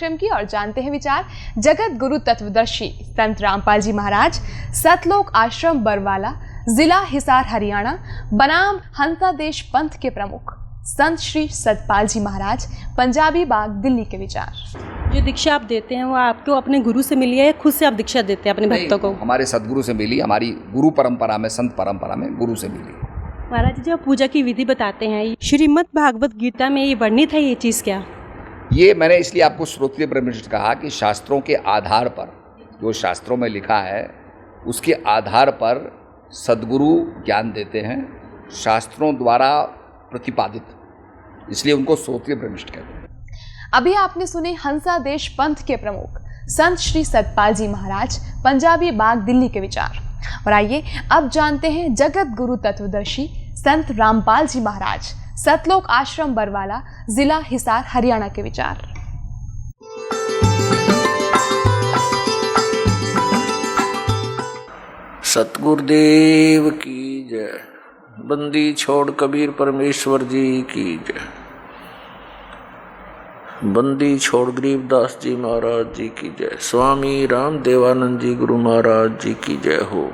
की और जानते हैं विचार जगत गुरु तत्वदर्शी संत रामपाल जी महाराज, सतलोक आश्रम बरवाला, जिला हिसार हरियाणा, बनाम हंसा देश पंथ के प्रमुख संत श्री सतपाल जी महाराज, पंजाबी बाग, दिल्ली के विचार। जो दीक्षा आप देते हैं वो आपको अपने गुरु से मिली है, खुद से आप दीक्षा देते हैं अपने भक्तों को? हमारे सदगुरु से मिली, हमारी गुरु परंपरा में, संत परंपरा में गुरु से मिली। महाराज जी, जो आप पूजा की विधि बताते हैं, श्रीमद् भागवत गीता में ये वर्णित है, ये चीज़ क्या? ये मैंने इसलिए आपको श्रोत्रिय ब्रह्मनिष्ठ कहा कि शास्त्रों के आधार पर, जो शास्त्रों में लिखा है उसके आधार पर सदगुरु ज्ञान देते हैं, शास्त्रों द्वारा प्रतिपादित, इसलिए उनको श्रोत्रिय ब्रह्मनिष्ठ कहते हैं। अभी आपने सुने हंसा देश पंथ के प्रमुख संत श्री सतपाल जी महाराज, पंजाबी बाग, दिल्ली के विचार। और आइए अब जानते हैं जगत गुरु तत्वदर्शी संत रामपाल जी महाराज, सतलोक आश्रम बरवाला, जिला हिसार हरियाणा के विचार। सतगुरुदेव की जय। बंदी छोड़ कबीर परमेश्वर जी की जय। बंदी छोड़ गरीबदास जी महाराज जी की जय। स्वामी राम देवानंद जी गुरु महाराज जी की जय हो।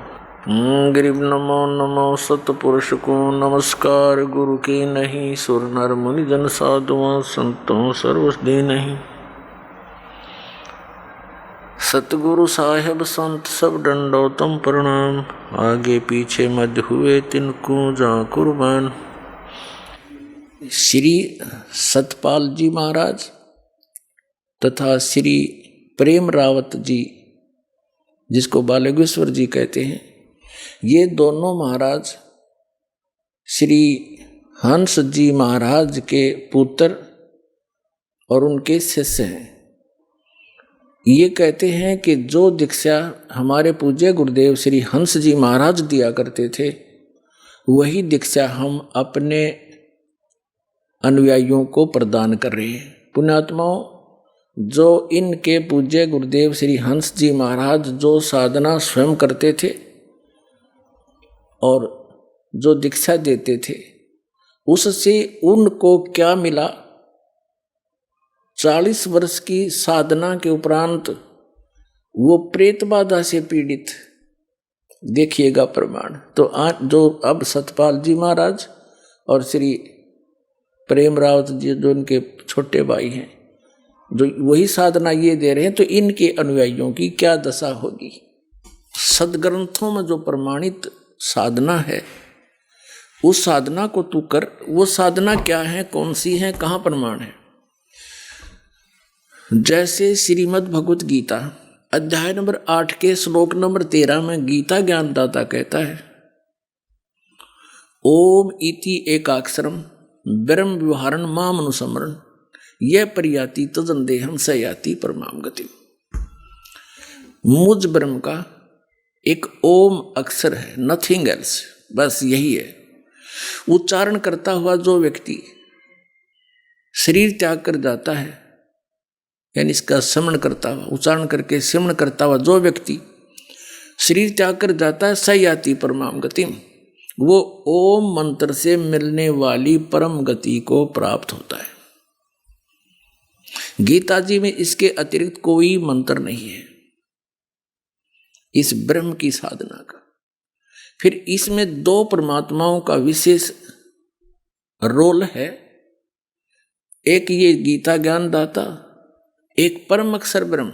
गरीब नमो नमो सतपुरुष को नमस्कार, गुरु की नहीं सुर नर मुनि जन साधुओं संतों सर्वस्दी नहीं। सतगुरु साहेब संत सब दंडोतम प्रणाम, आगे पीछे मध्य हुए तिनको जा कुर्बान। श्री सतपाल जी महाराज तथा श्री प्रेम रावत जी, जिसको बालगेश्वर जी कहते हैं, ये दोनों महाराज श्री हंस जी महाराज के पुत्र और उनके शिष्य हैं। ये कहते हैं कि जो दीक्षा हमारे पूज्य गुरुदेव श्री हंस जी महाराज दिया करते थे, वही दीक्षा हम अपने अनुयायियों को प्रदान कर रहे हैं। पुण्यात्माओं, जो इनके पूज्य गुरुदेव श्री हंस जी महाराज जो साधना स्वयं करते थे और जो दीक्षा देते थे, उससे उनको क्या मिला? 40 वर्ष की साधना के उपरांत वो प्रेत बाधा से पीड़ित, देखिएगा प्रमाण। तो आज जो अब सतपाल जी महाराज और श्री प्रेम रावत जी, जो इनके छोटे भाई हैं, जो वही साधना ये दे रहे हैं, तो इनके अनुयायियों की क्या दशा होगी? सदग्रंथों में जो प्रमाणित साधना है, उस साधना को तू कर। वो साधना क्या है, कौन सी है, कहाँ प्रमाण है? जैसे श्रीमद् भगवत गीता अध्याय नंबर 8 के श्लोक नंबर 13 में गीता ज्ञानदाता कहता है, ओम इति एकाक्षरम ब्रह्म व्यवहारण माम अनुसमरण यह परियाति तजन देहम सयाति परमाम गति। मुझ ब्रह्म का एक ओम अक्षर है, नथिंग एल्स, बस यही है। उच्चारण करता हुआ जो व्यक्ति शरीर त्याग कर जाता है, यानी इसका सिमरण करता हुआ, उच्चारण करके सिमरण करता हुआ जो व्यक्ति शरीर त्याग कर जाता है, सयाति परमाम गति, वो ओम मंत्र से मिलने वाली परम गति को प्राप्त होता है। गीता जी में इसके अतिरिक्त कोई मंत्र नहीं है इस ब्रह्म की साधना का। फिर इसमें दो परमात्माओं का विशेष रोल है, एक ये गीता ज्ञानदाता, एक परम अक्षर ब्रह्म।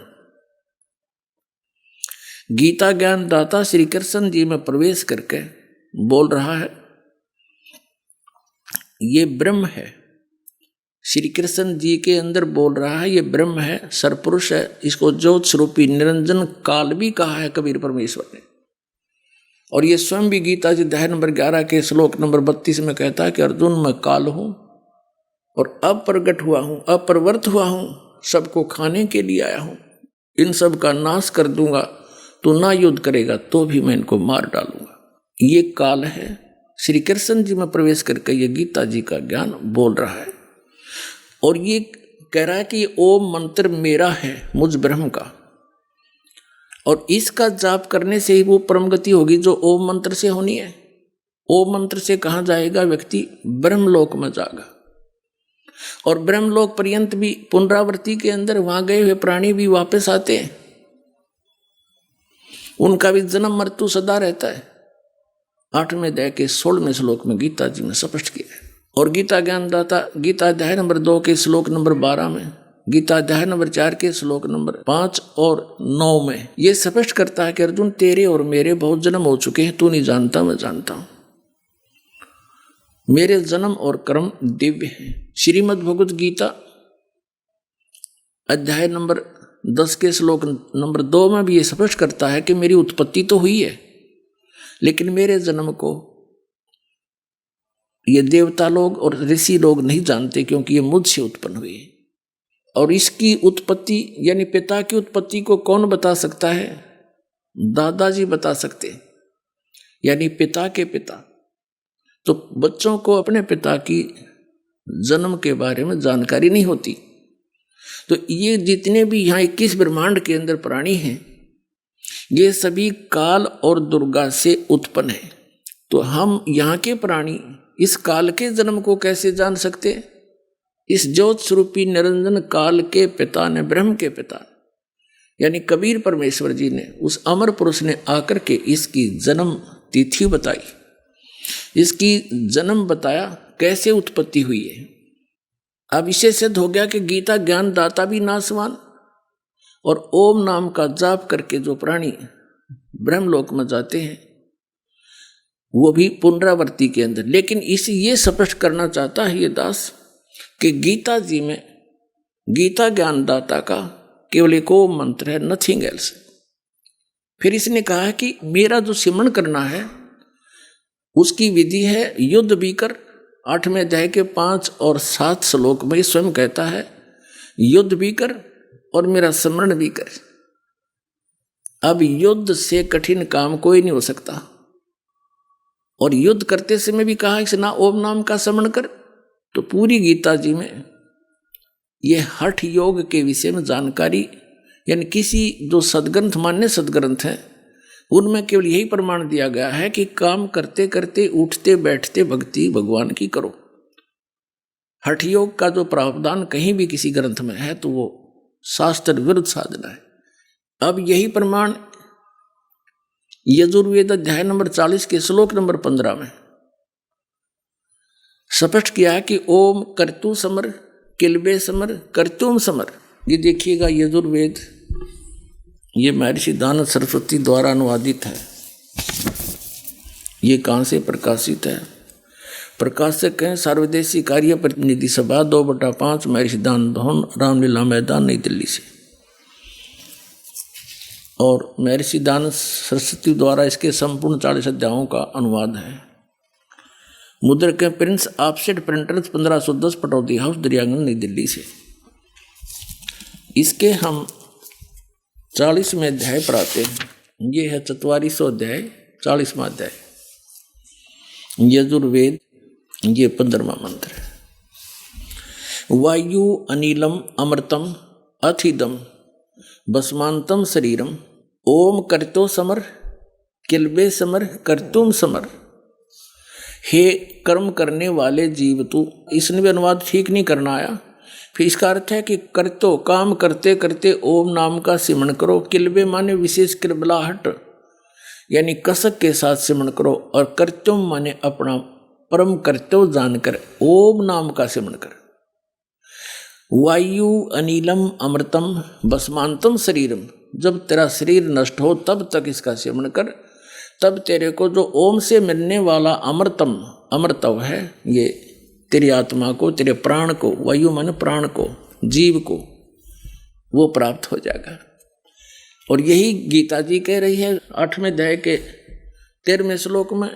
गीता ज्ञानदाता श्री कृष्ण जी में प्रवेश करके बोल रहा है, ये ब्रह्म है। श्री कृष्ण जी के अंदर बोल रहा है, ये ब्रह्म है, सरपुरुष है। इसको ज्योत स्वरूपी निरंजन काल भी कहा है कबीर परमेश्वर ने। और ये स्वयं भी गीता जी अध्याय नंबर 11 के श्लोक नंबर 32 में कहता है कि अर्जुन, मैं काल हूं और अब प्रगट हुआ हूं, अपरवर्त हुआ हूं, सबको खाने के लिए आया हूं, इन सब का नाश कर दूंगा, तू ना युद्ध करेगा तो भी मैं इनको मार डालूंगा। ये काल है। श्री कृष्ण जी में प्रवेश करके ये गीता जी का ज्ञान बोल रहा है और ये कह रहा है कि ओम मंत्र मेरा है, मुझ ब्रह्म का, और इसका जाप करने से ही वो परम गति होगी जो ओम मंत्र से होनी है। ओम मंत्र से कहाँ जाएगा व्यक्ति? ब्रह्मलोक में जाएगा। और ब्रह्मलोक पर्यंत भी पुनरावृत्ति के अंदर वहां गए हुए प्राणी भी वापस आते हैं, उनका भी जन्म मृत्यु सदा रहता है। 8वें अध्याय के 16वें श्लोक में गीता जी ने स्पष्ट किया है। और गीता ज्ञानदाता गीता अध्याय नंबर 2 के श्लोक नंबर 12 में, गीता अध्याय नंबर 4 के श्लोक नंबर 5 और 9 में यह स्पष्ट करता है कि अर्जुन तेरे और मेरे बहुत जन्म हो चुके हैं, तू नहीं जानता मैं जानता हूं। मेरे जन्म और कर्म दिव्य हैं। श्रीमद् भगवद गीता अध्याय नंबर 10 के श्लोक नंबर 2 में भी यह स्पष्ट करता है कि मेरी उत्पत्ति तो हुई है, लेकिन मेरे जन्म को ये देवता लोग और ऋषि लोग नहीं जानते, क्योंकि ये मुझसे उत्पन्न हुई है। और इसकी उत्पत्ति यानी पिता की उत्पत्ति को कौन बता सकता है? दादाजी बता सकते, यानी पिता के पिता। तो बच्चों को अपने पिता की जन्म के बारे में जानकारी नहीं होती। तो ये जितने भी यहाँ 21 ब्रह्मांड के अंदर प्राणी हैं, ये सभी काल और दुर्गा से उत्पन्न हैं। तो हम यहाँ के प्राणी इस काल के जन्म को कैसे जान सकते? इस ज्योत स्वरूपी निरंजन काल के पिता ने, ब्रह्म के पिता यानी कबीर परमेश्वर जी ने, उस अमर पुरुष ने आकर के इसकी जन्म तिथि बताई, इसकी जन्म बताया, कैसे उत्पत्ति हुई है। अब इसे सिद्ध हो गया कि गीता ज्ञान दाता भी नासवान, और ओम नाम का जाप करके जो प्राणी ब्रह्मलोक में जाते हैं वो भी पुनरावृत्ति के अंदर। लेकिन इसे ये स्पष्ट करना चाहता है ये दास कि गीता जी में गीता ज्ञानदाता का केवल एक ओम मंत्र है, नथिंग एल्स। फिर इसने कहा है कि मेरा जो सिमरण करना है उसकी विधि है युद्ध भी कर। 8वें अध्याय के 5 और 7 श्लोक में स्वयं कहता है युद्ध भी कर और मेरा स्मरण भी कर। अब युद्ध से कठिन काम कोई नहीं हो सकता, और युद्ध करते समय भी कहा इस ना ओम नाम का स्मरण कर। तो पूरी गीता जी में ये हठ योग के विषय में जानकारी, यानी किसी जो सदग्रंथ मान्य सदग्रंथ हैं उनमें केवल यही प्रमाण दिया गया है कि काम करते करते उठते बैठते भक्ति भगवान की करो। हठ योग का जो प्रावधान कहीं भी किसी ग्रंथ में है तो वो शास्त्र विरुद्ध साधना है। अब यही प्रमाण यजुर्वेद अध्याय नंबर 40 के श्लोक नंबर 15 में स्पष्ट किया है कि ओम कर्तु समर किलबे समर कर्तुम समर। ये देखिएगा यजुर्वेद, ये महर्षि दानव सरस्वती द्वारा अनुवादित है। ये कहाँ से प्रकाशित है? प्रकाशक हैं सर्वदेशी कार्य प्रतिनिधि सभा 2/5 महर्षि दान भवन रामलीला मैदान नई दिल्ली से। और महर्षि दानव सरस्वती द्वारा इसके संपूर्ण 40 अध्यायों का अनुवाद है। मुद्रक Prince offset printers 1510 Pataudi house Daryaganj नई दिल्ली से। इसके हम 40वें अध्याय पर आते हैं। ये है 4400 अध्याय, 40वां अध्याय यजुर्वेद। ये 15वां मंत्र है। वायु अनिलम अमृतम अथिदम भस्मांतम शरीरम ओम कर्तो समर किलबे समर कर्तुम समर। हे कर्म करने वाले जीव तू, इसने भी अनुवाद ठीक नहीं करना आया। फिर इसका अर्थ है कि करतो काम करते करते ओम नाम का सिमरण करो। किलबे माने विशेष किलबलाहट यानी कसक के साथ सिमरण करो, और कर्तुम माने अपना परम कर्तव्य जानकर ओम नाम का सिमरण कर। वायु अनिलम अमृतम भस्मांतम शरीरम, जब तेरा शरीर नष्ट हो तब तक इसका सिमरण कर, तब तेरे को जो ओम से मिलने वाला अमृतम अमृतव है, ये तेरी आत्मा को, तेरे प्राण को, वायु माने प्राण को, जीव को, वो प्राप्त हो जाएगा। और यही गीता जी कह रही है 8वें अध्याय के 13वें श्लोक में,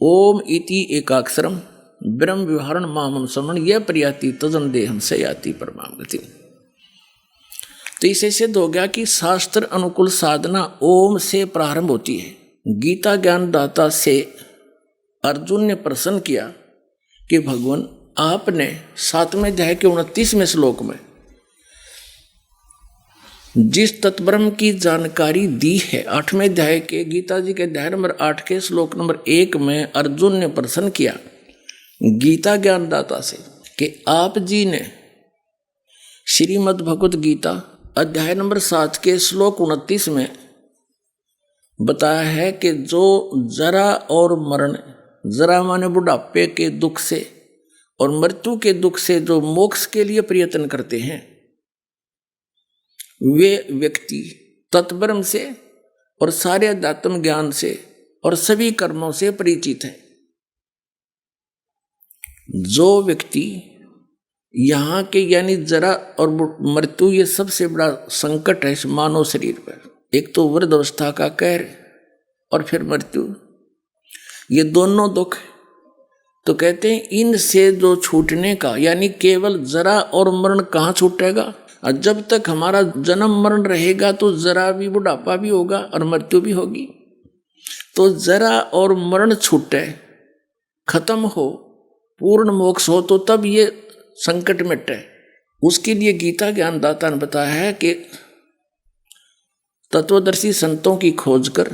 ओम इति एकाक्षरम ब्रह्म विहारण मामम समण यह प्रयाति तजन देहम से याति परमाम गति। तो इसे सिद्ध हो गया कि शास्त्र अनुकूल साधना ओम से प्रारंभ होती है। गीता ज्ञानदाता से अर्जुन ने प्रश्न किया कि भगवान आपने 7वें अध्याय के 29वें श्लोक में जिस तत्ब्रह्म की जानकारी दी है, 8वें अध्याय के गीता जी के अध्याय नंबर 8 के श्लोक नंबर 1 में अर्जुन ने प्रश्न किया गीता ज्ञानदाता से कि आप जी ने श्रीमद् भगवत गीता अध्याय नंबर 7 के श्लोक 29 में बताया है कि जो जरा और मरण, जरा माने बुढ़ापे के दुख से और मृत्यु के दुख से जो मोक्ष के लिए प्रयत्न करते हैं, वे व्यक्ति तत्ब्रह्म से और सारे अध्यात्म ज्ञान से और सभी कर्मों से परिचित है। जो व्यक्ति यहाँ के यानी जरा और मृत्यु, ये सबसे बड़ा संकट है इस मानव शरीर पर। एक तो वृद्धावस्था का कहर और फिर मृत्यु, ये दोनों दुख। तो कहते हैं इनसे जो छूटने का, यानी केवल जरा और मरण कहाँ छूटेगा? और जब तक हमारा जन्म मरण रहेगा तो जरा भी, बुढ़ापा भी होगा और मृत्यु भी होगी। तो जरा और मरण छूटे, खत्म हो, पूर्ण मोक्ष हो, तो तब ये संकट मिटे। उसके लिए गीता ज्ञानदाता ने बताया है कि तत्वदर्शी संतों की खोज कर,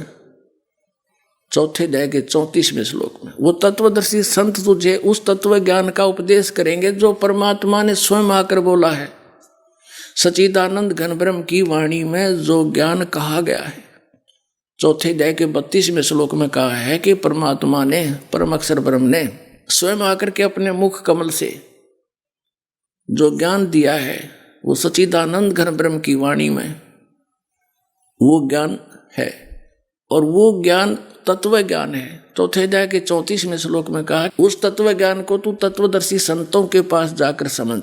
चौथे अध्याय के 34वें श्लोक में, वो तत्वदर्शी संत तुझे उस तत्व ज्ञान का उपदेश करेंगे जो परमात्मा ने स्वयं आकर बोला है। सच्चिदानंद घन ब्रह्म की वाणी में जो ज्ञान कहा गया है, चौथे अध्याय के 32वें श्लोक में कहा है कि परमात्मा ने, परम अक्षर ब्रह्म ने स्वयं आकर के अपने मुख कमल से जो ज्ञान दिया है, वो सच्चिदानंद घन ब्रह्म की वाणी में वो ज्ञान है। और वो ज्ञान तत्व ज्ञान है। चौथे अध्याय के 34वें श्लोक में कहा, उस तत्व ज्ञान को तू तत्वदर्शी संतों के पास जाकर समझ।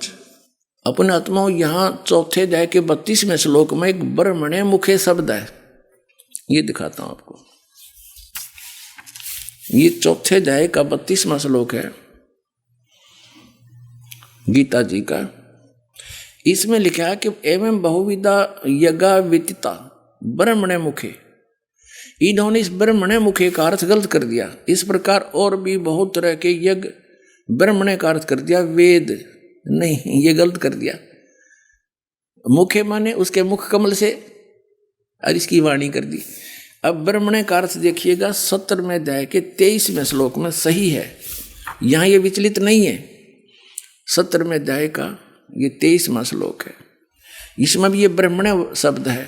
अपने आत्माओं, यहाँ चौथे अध्याय के 32वें श्लोक में एक ब्रह्मणे मुखे शब्द है, ये दिखाता हूं आपको। ये चौथे अध्याय का 32वां श्लोक है गीता जी का। इसमें लिखा है कि एवं बहुविधा यज्ञा विदिता ब्रह्मणे मुखे। इन्होंने इस ब्रह्मणे मुखे का अर्थ गलत कर दिया। इस प्रकार और भी बहुत तरह के यज्ञ ब्रह्मणे का अर्थ कर दिया, वेद नहीं, ये गलत कर दिया। मुखे माने उसके मुख कमल से, और इसकी वाणी कर दी। अब ब्रह्मणे का अर्थ देखिएगा 17वें अध्याय के 23वें श्लोक में सही है, यहाँ ये विचलित नहीं है। 17वें अध्याय का ये 23वां श्लोक है, इसमें भी ये ब्रह्मणे शब्द है।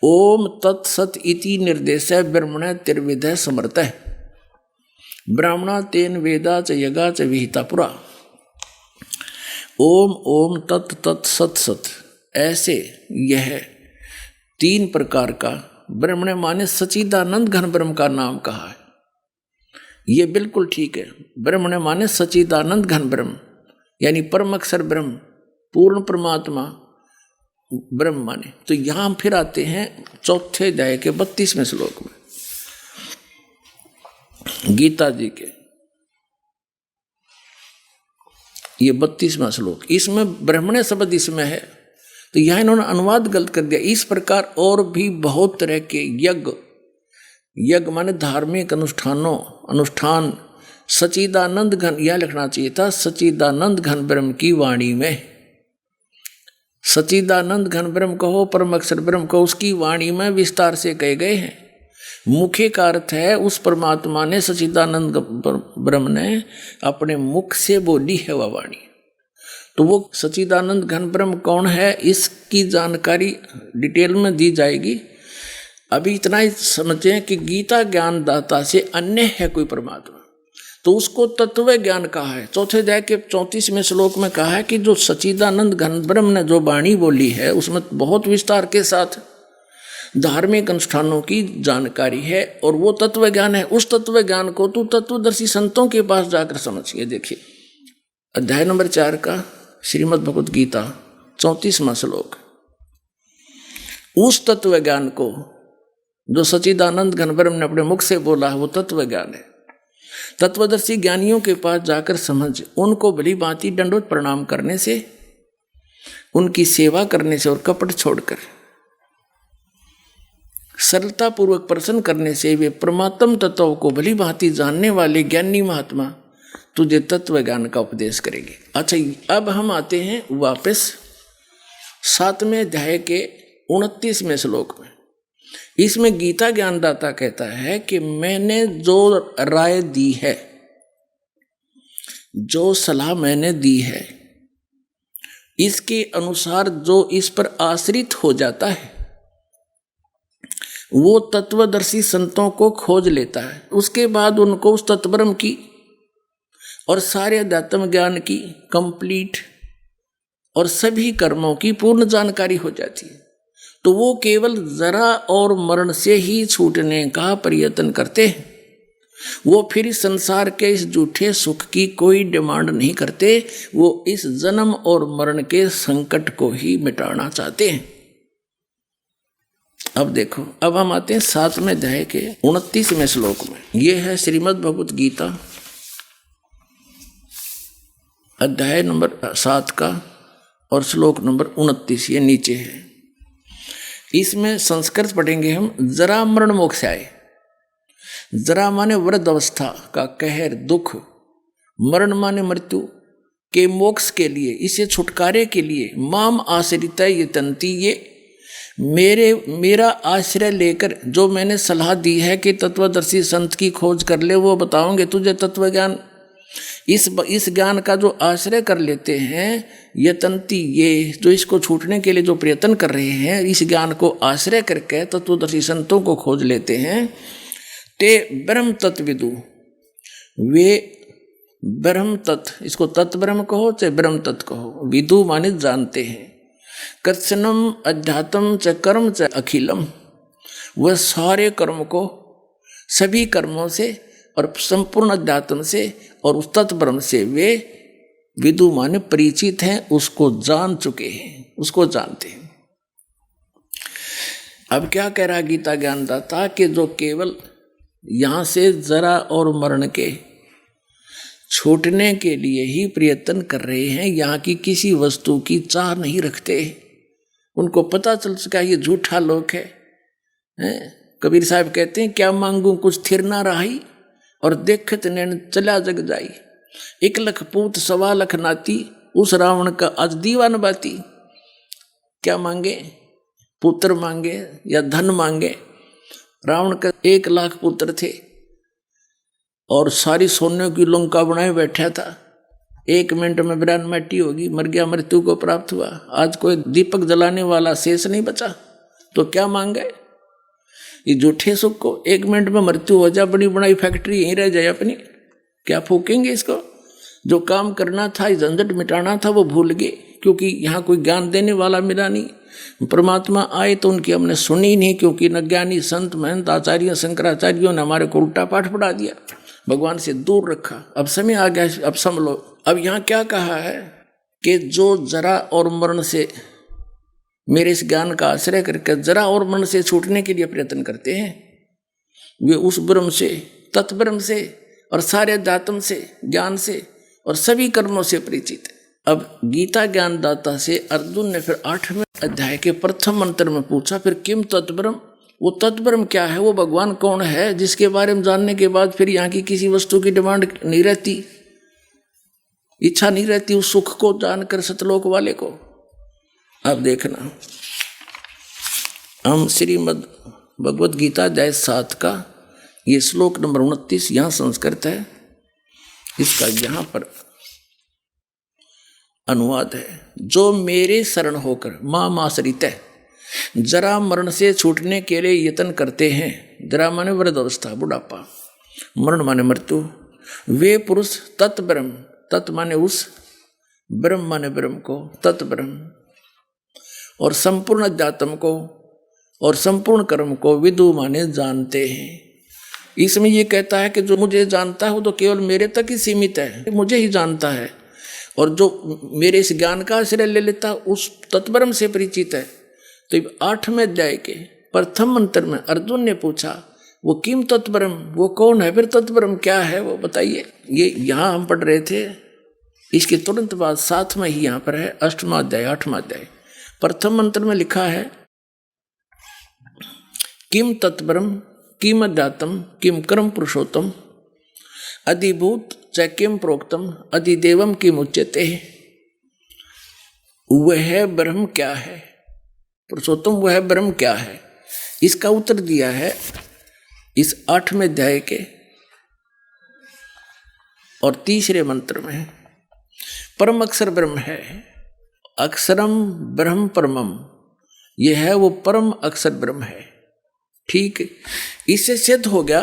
ओम तत्सत इति निर्देश ब्रह्मणे त्रिविध समर्थ है, ब्राह्मणा तेन वेदा च यज्ञा च विहिता पुरा। ओम ओम तत् तत् सत सत, ऐसे यह 3 प्रकार का ब्रह्मणे माने सच्चिदानंद घन ब्रह्म का नाम कहा है। ये बिल्कुल ठीक है। ब्रह्मणे माने सच्चिदानंद घन ब्रह्म, यानी परम अक्षर ब्रह्म, पूर्ण परमात्मा ब्रह्म माने। तो यहां फिर आते हैं चौथे अध्याय के 32वें श्लोक में गीता जी के, ये 32वां श्लोक, इसमें ब्रह्मणे शब्द इसमें है। तो यहां इन्होंने अनुवाद गलत कर दिया। इस प्रकार और भी बहुत तरह के यज्ञ, यज्ञ माने धार्मिक अनुष्ठान सच्चिदानंद घन, यह लिखना चाहिए था सच्चिदानंद घन ब्रह्म की वाणी में। सच्चिदानंद घन ब्रह्म कहो, परम अक्षर ब्रह्म कहो, उसकी वाणी में विस्तार से कहे गए हैं। मुखे का अर्थ है उस परमात्मा ने, सच्चिदानंद ब्रह्म ने अपने मुख से बोली है वह वाणी। तो वो सच्चिदानंद घन ब्रह्म कौन है, इसकी जानकारी डिटेल में दी जाएगी। अभी इतना ही समझें कि गीता ज्ञान दाता से अन्य है कोई परमात्मा, तो उसको तत्व ज्ञान कहा है। चौथे अध्याय के 34वें श्लोक में कहा है कि जो सच्चिदानंद घन ब्रह्म ने जो वाणी बोली है, उसमें बहुत विस्तार के साथ धार्मिक अनुष्ठानों की जानकारी है, और वो तत्व ज्ञान है। उस तत्व ज्ञान को तू तत्वदर्शी संतों के पास जाकर समझिए। देखिए अध्याय नंबर 4 का श्रीमद् भगवत गीता 34वां श्लोक, उस तत्व ज्ञान को जो सच्चिदानंद घन ब्रह्म ने अपने मुख से बोला है, वो तत्व ज्ञान है। तत्वदर्शी ज्ञानियों के पास जाकर समझ, उनको भली भांति दंडवत प्रणाम करने से, उनकी सेवा करने से और कपट छोड़कर सरलता पूर्वक प्रसन्न करने से वे परमात्म तत्व को भली भांति जानने वाले ज्ञानी महात्मा तुझे तत्व ज्ञान का उपदेश करेंगे। अच्छा, अब हम आते हैं वापस 7वें अध्याय के 29वें श्लोक में। इसमें गीता ज्ञानदाता कहता है कि मैंने जो राय दी है, जो सलाह मैंने दी है इसके अनुसार जो इस पर आश्रित हो जाता है वो तत्वदर्शी संतों को खोज लेता है। उसके बाद उनको उस तत्ब्रह्म की और सारे अध्यात्म ज्ञान की कंप्लीट और सभी कर्मों की पूर्ण जानकारी हो जाती है। तो वो केवल जरा और मरण से ही छूटने का प्रयत्न करते हैं। वो फिर इस संसार के इस झूठे सुख की कोई डिमांड नहीं करते। वो इस जन्म और मरण के संकट को ही मिटाना चाहते हैं। अब देखो, अब हम आते हैं 7वें अध्याय के 29वें श्लोक में। ये है श्रीमद् भगवत गीता अध्याय नंबर 7 का और श्लोक नंबर 29, ये नीचे है। इसमें संस्कृत पढ़ेंगे हम। जरा मरण मोक्षाय। जरा माने वृद्ध अवस्था का कहर दुख, मरण माने मृत्यु के मोक्ष के लिए, इसे छुटकारे के लिए माम आश्रित ये तंती, ये मेरा आश्रय लेकर जो मैंने सलाह दी है कि तत्वदर्शी संत की खोज कर ले, वो बताओगे तुझे तत्व ज्ञान। इस ज्ञान का जो आश्रय कर लेते हैं ये तंती, ये जो इसको छूटने के लिए जो प्रयत्न कर रहे हैं, इस ज्ञान को आश्रय करके तत्वदर्शी संतों को खोज लेते हैं। ते ब्रह्म तत्विदु, वे ब्रह्म तत्व, इसको तत्व ब्रह्म कहो चाहे ब्रह्म तत्व कहो, विदु माने जानते हैं। कृत्स्नम अध्यात्म च कर्म च अखिलम, वह सारे कर्म को, सभी कर्मों से और संपूर्ण अध्यात्म से और उस तत्व ब्रह्म से वे विदु माने परिचित हैं, उसको जान चुके हैं, उसको जानते हैं। अब क्या कह रहा गीता ज्ञानदाता कि जो केवल यहाँ से जरा और मरण के छूटने के लिए ही प्रयत्न कर रहे हैं, यहाँ की किसी वस्तु की चाह नहीं रखते, उनको पता चल चुका ये झूठा लोक है। कबीर साहब कहते हैं क्या मांगू कुछ थिर ना रही और देखत नैन चला जग जाई, 1 लाख पूत 1.25 लाख नाती, उस रावण का आज दीवान बाती। क्या मांगे? पुत्र मांगे या धन मांगे। रावण का 1 लाख पुत्र थे और सारी सोने की लंका बनाए बैठा था। 1 मिनट में बिरान मिट्टी होगी, मर गया, मृत्यु को प्राप्त हुआ। आज कोई दीपक जलाने वाला शेष नहीं बचा, तो क्या मांगे? ये झूठे सुख को 1 मिनट में मृत्यु हो जाए, बड़ी बनाई फैक्ट्री यहीं रह जाए अपनी, क्या फूकेंगे इसको? जो काम करना था, झंझट मिटाना था, वो भूल गए, क्योंकि यहाँ कोई ज्ञान देने वाला मिला नहीं। परमात्मा आए तो उनकी हमने सुनी नहीं, क्योंकि नज्ञानी संत महंत आचार्य शंकराचार्यों ने हमारे को उल्टा पाठ पढ़ा दिया, भगवान से दूर रखा। अब समय आ गया, अब संभलो। अब यहाँ क्या कहा है कि जो जरा और मरण से, मेरे इस ज्ञान का आश्रय करके जरा और मरण से छूटने के लिए प्रयत्न करते हैं, वे उस ब्रह्म से, तत्ब्रह्म से और सारे अध्यात्म से, ज्ञान से और सभी कर्मों से परिचित है। अब गीता ज्ञानदाता से अर्जुन ने फिर 8वें अध्याय के प्रथम मंत्र में पूछा, फिर किम तत्ब्रह्म, वो तत्ब्रह्म क्या है, वो भगवान कौन है, जिसके बारे में जानने के बाद फिर यहाँ की किसी वस्तु की डिमांड नहीं रहती, इच्छा नहीं रहती उस सुख को जानकर सतलोक वाले को। अब देखना, हम श्रीमद् भगवत गीता अध्याय 7 का ये श्लोक नंबर 29 यहाँ संस्कृत है, इसका यहाँ पर अनुवाद है। जो मेरे शरण होकर माम आश्रित है, जरा मरण से छूटने के लिए यत्न करते हैं, जरा माने वृद्ध अवस्था, बुढ़ापा, मरण माने मृत्यु, वे पुरुष तत्ब्रह्म, तत् माने उस, ब्रह्म माने ब्रह्म को, तत्ब्रह्म और संपूर्ण अध्यात्म को और संपूर्ण कर्म को विदु माने जानते हैं। इसमें ये कहता है कि जो मुझे जानता है वो तो केवल मेरे तक ही सीमित है, मुझे ही जानता है, और जो मेरे इस ज्ञान का आश्रय ले लेता उस तत्ब्रह्म से परिचित है। तो 8वें अध्याय के प्रथम मंत्र में अर्जुन ने पूछा, वो किम तत्ब्रह्म, वो कौन है, फिर तत्ब्रह्म क्या है वो बताइए। ये यहाँ हम पढ़ रहे थे, इसके तुरंत बाद 7वां ही यहाँ पर है, 8वां अध्याय 8वां अध्याय। प्रथम मंत्र में लिखा है, किम तत्ब्रह्म किम अध्यात्म किम कर्म पुरुषोत्तम अधिभूत च किम प्रोक्तम अधिदेवम किम उच्यते। वह ब्रह्म क्या है, पुरुषोत्तम वह ब्रह्म क्या है, इसका उत्तर दिया है इस 8वें अध्याय के और तीसरे मंत्र में परम अक्षर ब्रह्म है, अक्षरम ब्रह्म परमम, यह है वो परम अक्षर ब्रह्म है। ठीक है, इससे सिद्ध हो गया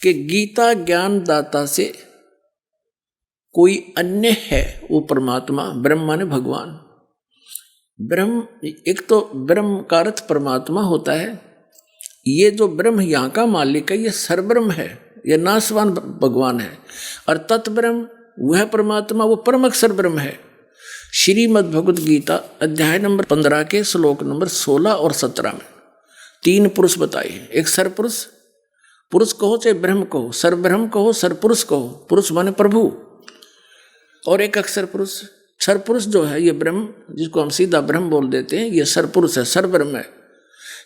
कि गीता ज्ञान दाता से कोई अन्य है वो परमात्मा, ब्रह्म माने भगवान। ब्रह्म, एक तो ब्रह्म का अर्थ परमात्मा होता है, ये जो ब्रह्म यहाँ का मालिक है ये सरब्रह्म है, ये नाशवान भगवान है, और तत्ब्रह्म वह परमात्मा वो परम अक्षर ब्रह्म है। श्रीमद् भगवद गीता अध्याय नंबर 15 के श्लोक नंबर 16 और 17 में 3 पुरुष बताए। एक सरपुरुष, पुरुष कहो चाहे ब्रह्म कहो, सरब्रह्म कहो, सरपुरुष कहो, पुरुष माने प्रभु, और एक अक्षर पुरुष। सरपुरुष जो है ये ब्रह्म, जिसको हम सीधा ब्रह्म बोल देते हैं, ये सरपुरुष है, सरब्रह्म है,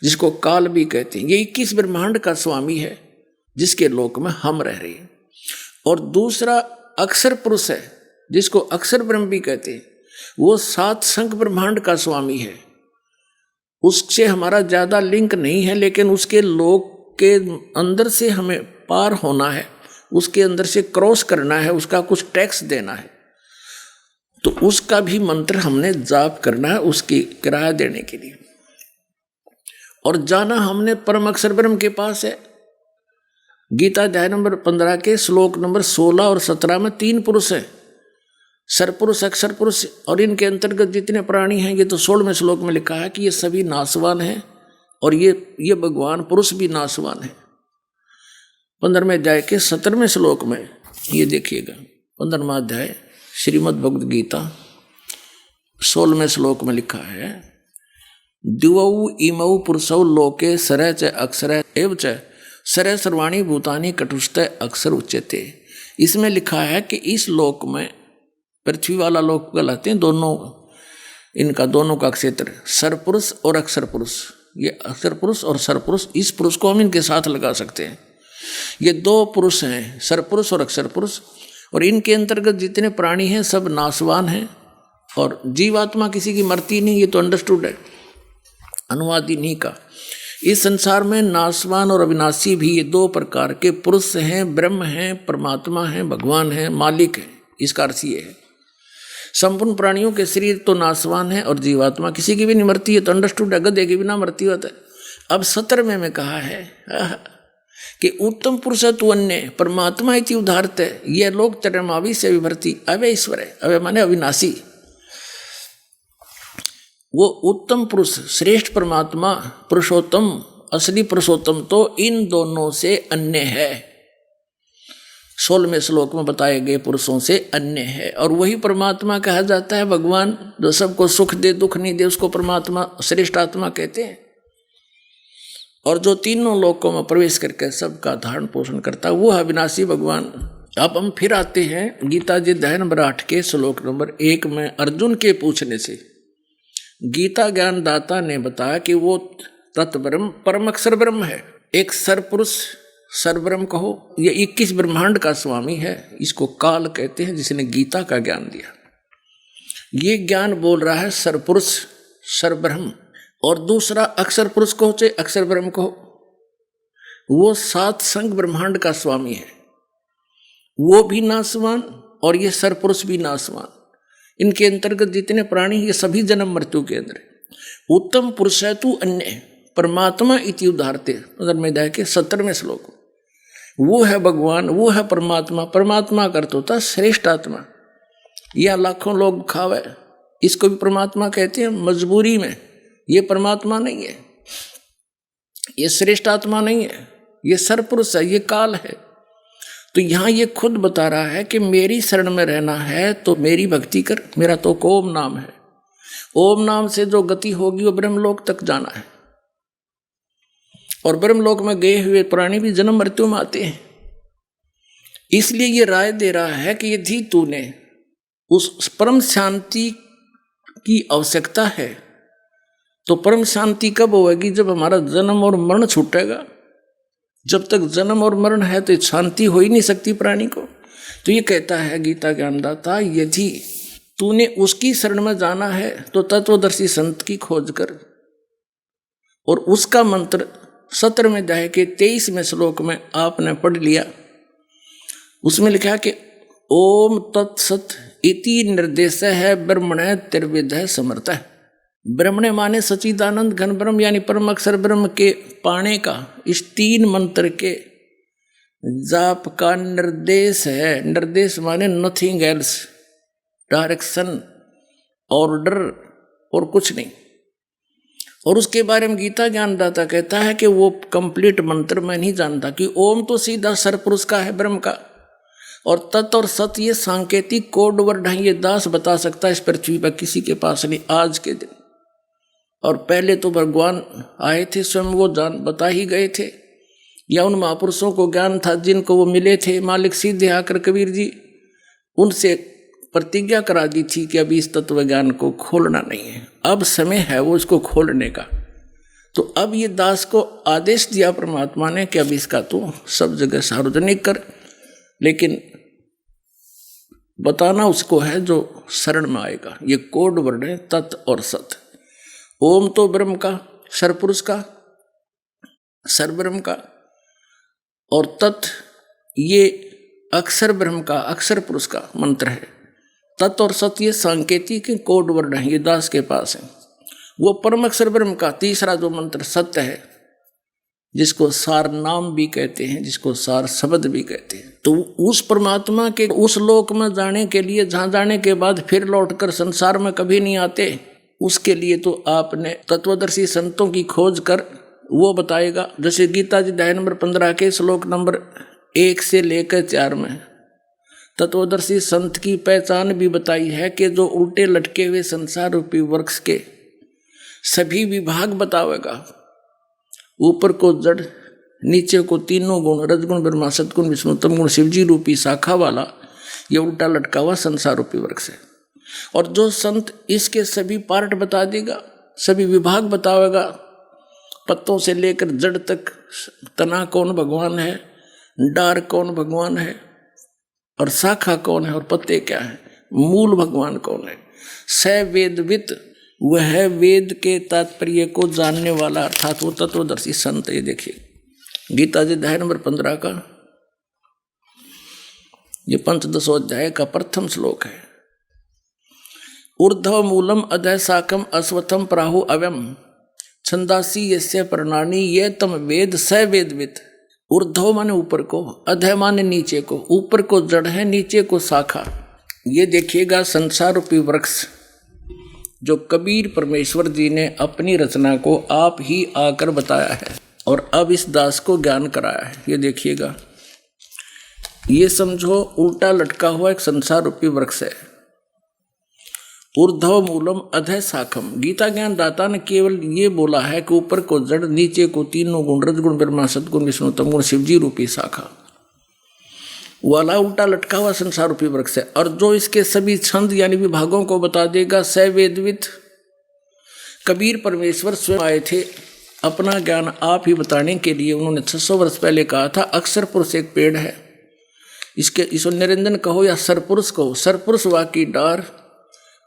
जिसको काल भी कहते हैं। ये 21 ब्रह्मांड का स्वामी है, जिसके लोक में हम रह रहे हैं। और दूसरा अक्षर पुरुष है, जिसको अक्षर ब्रह्म भी कहते हैं, वो 7 संख ब्रह्मांड का स्वामी है। उससे हमारा ज्यादा लिंक नहीं है, लेकिन उसके लोक के अंदर से हमें पार होना है, उसके अंदर से क्रॉस करना है, उसका कुछ टैक्स देना है, तो उसका भी मंत्र हमने जाप करना है उसकी किराया देने के लिए। और जाना हमने परम अक्षर ब्रह्म के पास है। गीता अध्याय नंबर 15 के श्लोक नंबर 16 और 17 में 3 पुरुष है, सरपुरुष, अक्षर पुरुष, और इनके अंतर्गत जितने प्राणी हैं, ये तो 16वें श्लोक में लिखा है कि ये सभी नाशवान हैं, और ये भगवान पुरुष भी नाशवान है। 15वें अध्याय के 17वें श्लोक में ये देखिएगा, 15वां अध्याय श्रीमद् भगवद गीता 16वें श्लोक में लिखा है, द्विवौ इमौ पुरुषौ लोके सरह च अक्षर एव च सरह सर्वाणी भूतानि कटुष्ट अक्षर उच्यते। इसमें लिखा है कि इस लोक में, पृथ्वी वाला लोक कहलाते हैं दोनों, इनका दोनों का क्षेत्र सरपुरुष और अक्षर पुरुष। ये अक्षर पुरुष और सरपुरुष, इस पुरुष को हम इनके साथ लगा सकते हैं। ये 2 पुरुष हैं, सरपुरुष और अक्षर पुरुष, और इनके अंतर्गत जितने प्राणी हैं सब नाशवान हैं, और जीवात्मा किसी की मरती नहीं, ये तो अंडरस्टूड है, अनुवाद इन्हीं का। इस संसार में नाशवान और अविनाशी भी ये 2 प्रकार के पुरुष हैं, ब्रह्म हैं, परमात्मा हैं, भगवान हैं, मालिक हैं। इसका अर्थ ये है, संपूर्ण प्राणियों के शरीर तो नाशवान है और जीवात्मा किसी की भी नहीं मरती है, तो अंडरस्टूड है, गधे की बिना मरती होता है। अब 17वें में कहा है कि उत्तम पुरुष तु अन्य परमात्मा इति उदाहरते, ये लोग चरमावी से विभर्ती अवय ईश्वर है। अवय माने अविनाशी, वो उत्तम पुरुष, श्रेष्ठ परमात्मा, पुरुषोत्तम, असली पुरुषोत्तम तो इन दोनों से अन्य है। 16वें श्लोक में बताए गए पुरुषों से अन्य है, और वही परमात्मा कहा जाता है। भगवान जो सबको सुख दे दुख नहीं दे, उसको परमात्मा, श्रेष्ठ आत्मा कहते हैं। और जो तीनों लोकों में प्रवेश करके सबका धारण पोषण करता है, वो है अविनाशी भगवान। अब हम फिर आते हैं गीता जी अध्याय नंबर 8 के श्लोक नंबर 1 में अर्जुन के पूछने से गीता ज्ञान दाता ने बताया कि वो तत्ब्रह्म परम अक्षर ब्रह्म है, एक सरपुरुष, सरब्रह्म कहो, ये 21 ब्रह्मांड का स्वामी है। इसको काल कहते हैं, जिसने गीता का ज्ञान दिया। ये ज्ञान बोल रहा है सरपुरुष, सरब्रह्म। और दूसरा अक्षर पुरुष कहो चाहे अक्षर ब्रह्म कहो, वो 7 संग ब्रह्मांड का स्वामी है, वो भी नाशवान और ये सरपुरुष भी नाशवान। इनके अंतर्गत जितने प्राणी ये सभी जन्म मृत्यु के अंदर। उत्तम पुरुष है तू अन्य परमात्मा इति उदाहरते, में अध्याय के 17वें श्लोक। वो है भगवान, वो है परमात्मा। परमात्मा का अर्थ होता श्रेष्ठ आत्मा। यह लाखों लोग खावे, इसको भी परमात्मा कहते हैं मजबूरी में। ये परमात्मा नहीं है, ये श्रेष्ठ आत्मा नहीं है, ये सरपुरुष है, ये काल है। तो यहाँ ये खुद बता रहा है कि मेरी शरण में रहना है तो मेरी भक्ति कर। मेरा तो ओम नाम है, ओम नाम से जो गति होगी वो ब्रह्मलोक तक जाना है। और ब्रह्मलोक में गए हुए प्राणी भी जन्म मृत्यु में आते हैं। इसलिए ये राय दे रहा है कि यदि तूने उस परम शांति की आवश्यकता है तो परम शांति कब होगी? जब हमारा जन्म और मरण छूटेगा। जब तक जन्म और मरण है तो शांति हो ही नहीं सकती प्राणी को। तो ये कहता है गीता ज्ञानदाता, यदि तूने उसकी शरण में जाना है तो तत्वदर्शी संत की खोज कर। और उसका मंत्र 17वें अध्याय के 23वें श्लोक में आपने पढ़ लिया। उसमें लिखा कि ओम तत्सत इति निर्देश है ब्रह्मण त्रिविध समर्थ। ब्रह्मण माने सचिदानंद घन ब्रह्म यानी परम अक्षर ब्रह्म के पाने का इस 3 मंत्र के जाप का निर्देश है। निर्देश माने नथिंग एल्स, डायरेक्शन, ऑर्डर और कुछ नहीं। और उसके बारे में गीता ज्ञानदाता कहता है कि वो कंप्लीट मंत्र मैं नहीं जानता कि ओम तो सीधा सरपुरुष का है ब्रह्म का, और तत् और सत ये सांकेतिक कोड वर्ड है, ये दास बता सकता है, इस पृथ्वी पर किसी के पास नहीं आज के दिन। और पहले तो भगवान आए थे स्वयं, वो जान बता ही गए थे, या उन महापुरुषों को ज्ञान था जिनको वो मिले थे। मालिक सीधे आकर कबीर जी उनसे प्रतिज्ञा करा दी थी कि अभी इस तत्व ज्ञान को खोलना नहीं है, अब समय है वो इसको खोलने का। तो अब ये दास को आदेश दिया परमात्मा ने कि अब इसका तो सब जगह सार्वजनिक कर, लेकिन बताना उसको है जो शरण में आएगा। ये कोड वर्ड है तत् और सत। ओम तो ब्रह्म का, सरपुरुष का, सरब्रह्म का, और तत् ये अक्षर ब्रह्म का, अक्षर पुरुष का मंत्र है। तत् और सत ये सांकेतिक कोड वर्ड है, ये दास के पास है। वो परम अक्षर ब्रह्म का तीसरा जो मंत्र सत्य है, जिसको सार नाम भी कहते हैं, जिसको सार शब्द भी कहते हैं। तो उस परमात्मा के उस लोक में जाने के लिए, जहाँ जाने के बाद फिर लौटकर संसार में कभी नहीं आते, उसके लिए तो आपने तत्वदर्शी संतों की खोज कर वो बताएगा। जैसे गीता जी अध्याय नंबर 15 के श्लोक नंबर 1 से लेकर 4 में तत्वदर्शी संत की पहचान भी बताई है कि जो उल्टे लटके हुए संसार रूपी वृक्ष के सभी विभाग बतावेगा। ऊपर को जड़, नीचे को तीनों गुण, रजगुण ब्रह्मा सतगुण विष्णु तम गुण शिवजी रूपी शाखा वाला ये उल्टा लटका हुआ संसार रूपी वृक्ष है। और जो संत इसके सभी पार्ट बता देगा, सभी विभाग बतावेगा, पत्तों से लेकर जड़ तक, तना कौन भगवान है, डार कौन भगवान है, और शाखा कौन है, और पत्ते क्या है, मूल भगवान कौन है। स वेदवित, वह वेद के तात्पर्य को जानने वाला, अर्थात वो तत्वदर्शी संत। ये देखिए गीता जी अध्याय नंबर 15 का ये पंचदशो अध्याय का प्रथम श्लोक है। ऊर्ध्व मूलम अधः शाकम अश्वत्थम प्राहु अव्यम छंदासी यस्य प्रणानी ये तम वेद स वेदवित। ऊर्ध्व माने ऊपर को, अधः माने नीचे को। ऊपर को जड़ है, नीचे को शाखा। ये देखिएगा संसार रूपी वृक्ष जो कबीर परमेश्वर जी ने अपनी रचना को आप ही आकर बताया है और अब इस दास को ज्ञान कराया है। ये देखिएगा, ये समझो उल्टा लटका हुआ एक संसार रूपी वृक्ष है। ऊर्ध्व मूलम अधः शाखम। गीता ज्ञान दाता ने केवल ये बोला है कि ऊपर को जड़, नीचे को तीनों गुण, रजगुण ब्रह्मा सतगुण विष्णु तम गुण शिवजी रूपी शाखा वाला उल्टा लटका हुआ संसार रूपी वृक्ष है। और जो इसके सभी छंद यानी विभागों को बता देगा, स वेदवित। कबीर परमेश्वर स्वयं आए थे अपना ज्ञान आप ही बताने के लिए। उन्होंने 600 वर्ष पहले कहा था अक्षर पुरुष एक पेड़ है, इसको निरंजन कहो या सरपुरुष कहो। सरपुरुष वाकी डार